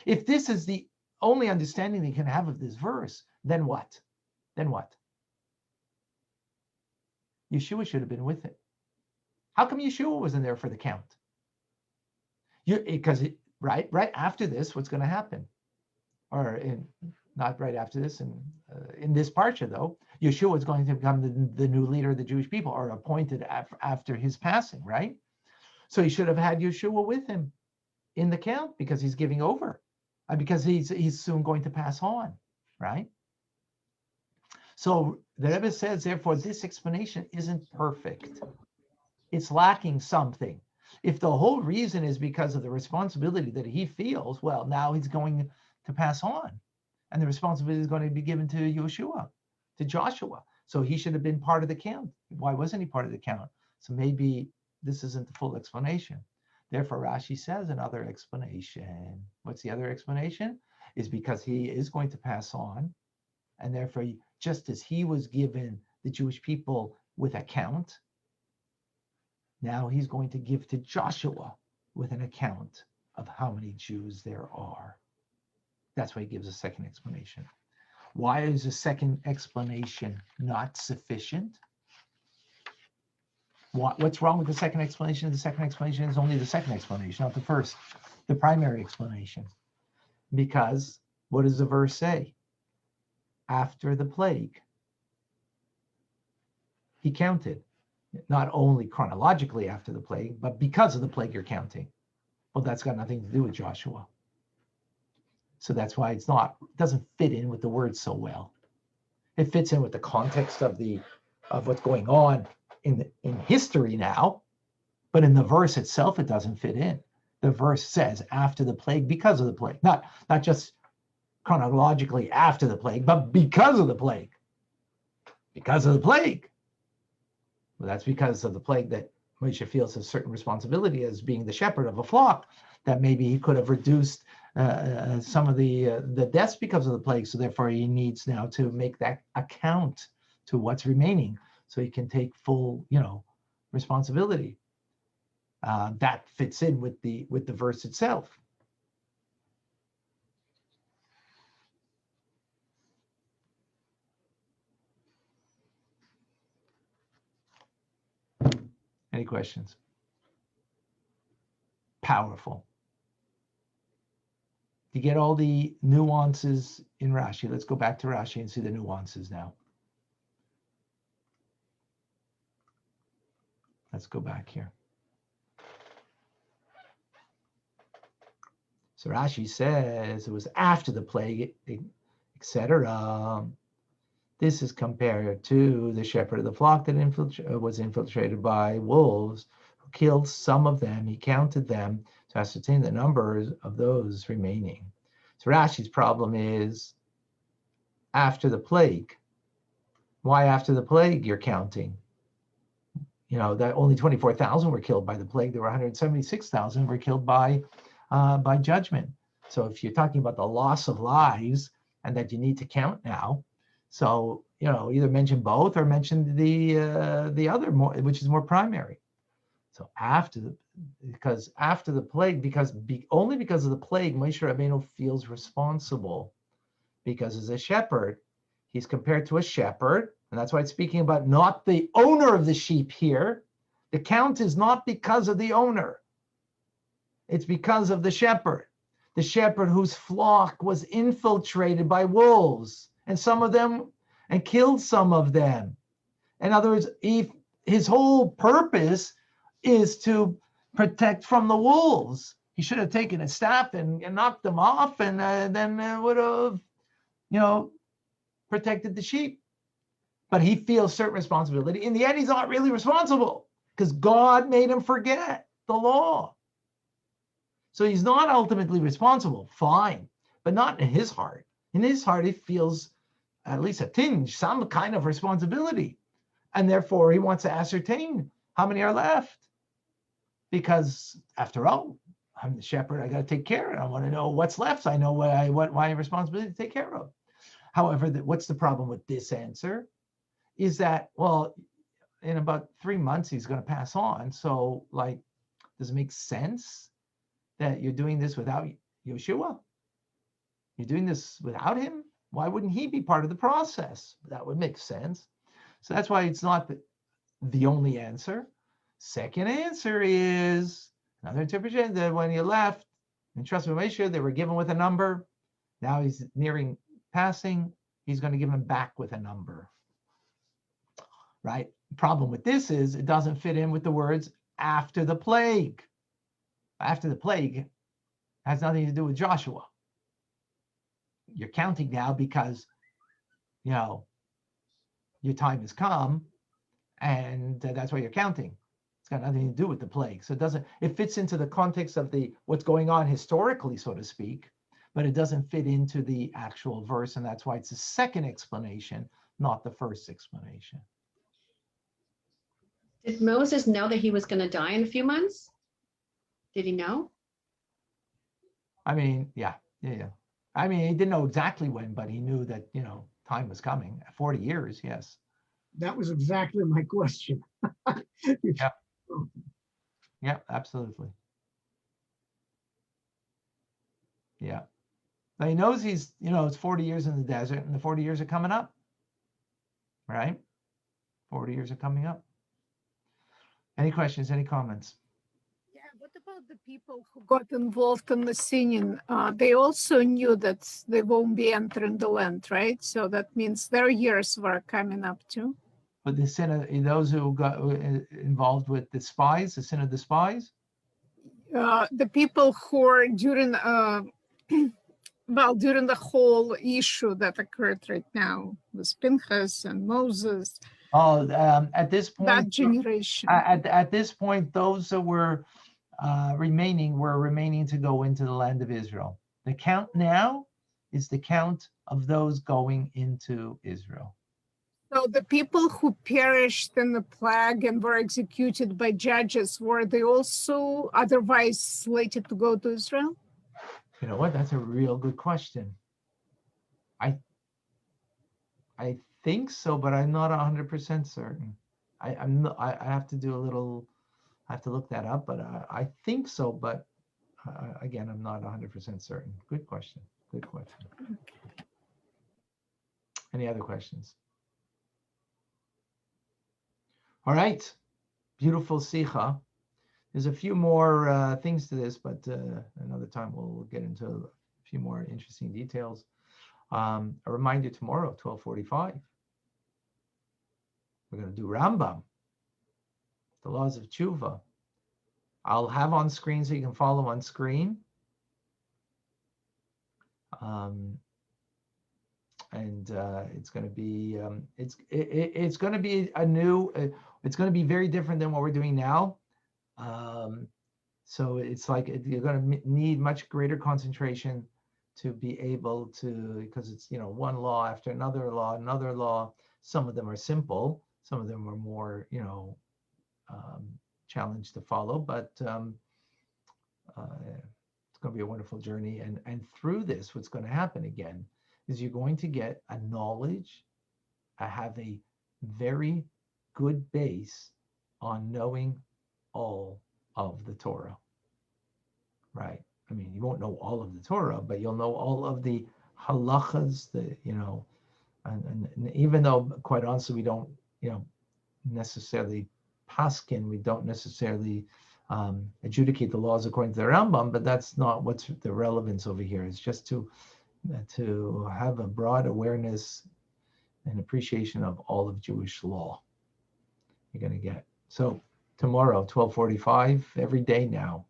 If this is the only understanding they can have of this verse, then what? Then what? Yeshua should have been with it. How come Yeshua wasn't there for the count? Because right after this, what's going to happen? or not right after this, in this parsha though, Yeshua is going to become the new leader of the Jewish people, or appointed after his passing, right? So he should have had Yeshua with him in the count, because he's giving over, because he's soon going to pass on, right? So the Rebbe says, therefore, this explanation isn't perfect. It's lacking something. If the whole reason is because of the responsibility that he feels, well, now he's going to pass on, and the responsibility is going to be given to Yeshua, to Joshua. So he should have been part of the count. Why wasn't he part of the count? So maybe this isn't the full explanation. Therefore, Rashi says another explanation. What's the other explanation? Is because he is going to pass on, and therefore, just as he was given the Jewish people with a count, now he's going to give to Joshua with an account of how many Jews there are. That's why he gives a second explanation. Why is a second explanation not sufficient? What's wrong with the second explanation? The second explanation is only the second explanation, not the first, the primary explanation. Because what does the verse say? After the plague, he counted. Not only chronologically after the plague, but because of the plague you're counting. Well, that's got nothing to do with Joshua. So that's why it doesn't fit in with the word so well. It fits in with the context of what's going on in history now, but in the verse itself, it doesn't fit in. The verse says after the plague, because of the plague, not just chronologically after the plague, but because of the plague. Because of the plague. Well, that's because of the plague that Moshe feels a certain responsibility as being the shepherd of a flock, that maybe he could have reduced some of the deaths because of the plague. So therefore he needs now to make that account to what's remaining, so he can take full, responsibility. That fits in with the verse itself. Any questions? Powerful. You get all the nuances in Rashi. Let's go back to Rashi and see the nuances now. Let's go back here. So Rashi says it was after the plague, etc. This is compared to the shepherd of the flock that was infiltrated by wolves, who killed some of them. He counted them to ascertain the numbers of those remaining. So Rashi's problem is after the plague. Why after the plague you're counting? That only 24,000 were killed by the plague. There were 176,000 were killed by judgment. So if you're talking about the loss of lives and that you need to count now, so either mention both or mention the other more, which is more primary. So because after the plague, only because of the plague, Moshe Rabbeinu feels responsible, because as a shepherd, he's compared to a shepherd, and that's why it's speaking about not the owner of the sheep here. The count is not because of the owner. It's because of the shepherd whose flock was infiltrated by wolves, and killed some of them. In other words, his whole purpose is to protect from the wolves. He should have taken a staff and knocked them off, and then would have, protected the sheep. But he feels certain responsibility. In the end, he's not really responsible, because God made him forget the law. So he's not ultimately responsible, fine, but not in his heart. In his heart, he feels at least a tinge, some kind of responsibility. And therefore, he wants to ascertain how many are left. Because after all, I'm the shepherd, I got to take care of it. I want to know what's left. So I know what my responsibility to take care of. However, what's the problem with this answer? Is that, well, in about 3 months, he's going to pass on. So, does it make sense that you're doing this without Yeshua? You're doing this without him? Why wouldn't he be part of the process? That would make sense. So that's why it's not the only answer. Second answer is another interpretation, that when you left, and trust me, Moshe, they were given with a number. Now he's nearing passing. He's going to give him back with a number. Right? Problem with this is it doesn't fit in with the words after the plague. After the plague has nothing to do with Joshua. You're counting now because, you know, your time has come, and that's why you're counting. It's got nothing to do with the plague. So it fits into the context of what's going on historically, so to speak, but it doesn't fit into the actual verse, and that's why it's the second explanation, not the first explanation. Did Moses know that he was going to die in a few months? Did he know? I mean, yeah. I mean, he didn't know exactly when, but he knew that, time was coming. 40 years, yes. That was exactly my question. Yeah, absolutely. Yeah. But he knows it's 40 years in the desert, and the 40 years are coming up. Right? 40 years are coming up. Any questions, any comments? Yeah, what about the people who got involved in the singing? They also knew that they won't be entering the land, right? So that means their years were coming up too. But the sin of those who got involved with the spies, the sin of the spies? The people who are during during the whole issue that occurred right now with Pinchas and Moses. Oh, at this point, that generation. At this point, those that were remaining to go into the land of Israel. The count now is the count of those going into Israel. So the people who perished in the plague and were executed by judges, were they also otherwise slated to go to Israel? You know what? That's a real good question. I think so, but I'm not 100% certain. I have to do a little. I have to look that up, but I think so. But again, I'm not 100% certain. Good question. Good question. Any other questions? All right. Beautiful Sicha. There's a few more things to this, but another time we'll get into a few more interesting details. A reminder tomorrow, 12:45. We're going to do Rambam, the laws of tshuva. I'll have on screen so you can follow on screen. And it's going to be it's going to be it's going to be very different than what we're doing now. So it's like you're going to need much greater concentration to be able to, because it's one law after another law. Some of them are simple, some of them are more challenged to follow, but it's going to be a wonderful journey. And through this, what's going to happen again is you're going to get a knowledge, have a very good base on knowing all of the Torah, right? I mean, you won't know all of the Torah, but you'll know all of the halachas, and even though, quite honestly, we don't, necessarily paskin, we don't necessarily adjudicate the laws according to the Rambam, but that's not what's the relevance over here. It's just to have a broad awareness and appreciation of all of Jewish law. You're going to get. So tomorrow, 12:45, every day now.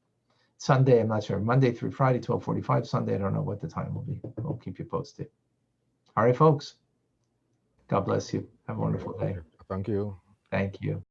Sunday, I'm not sure. Monday through Friday, 12:45. Sunday, I don't know what the time will be. We'll keep you posted. All right, folks. God bless you. Have a wonderful day. Thank you. Thank you.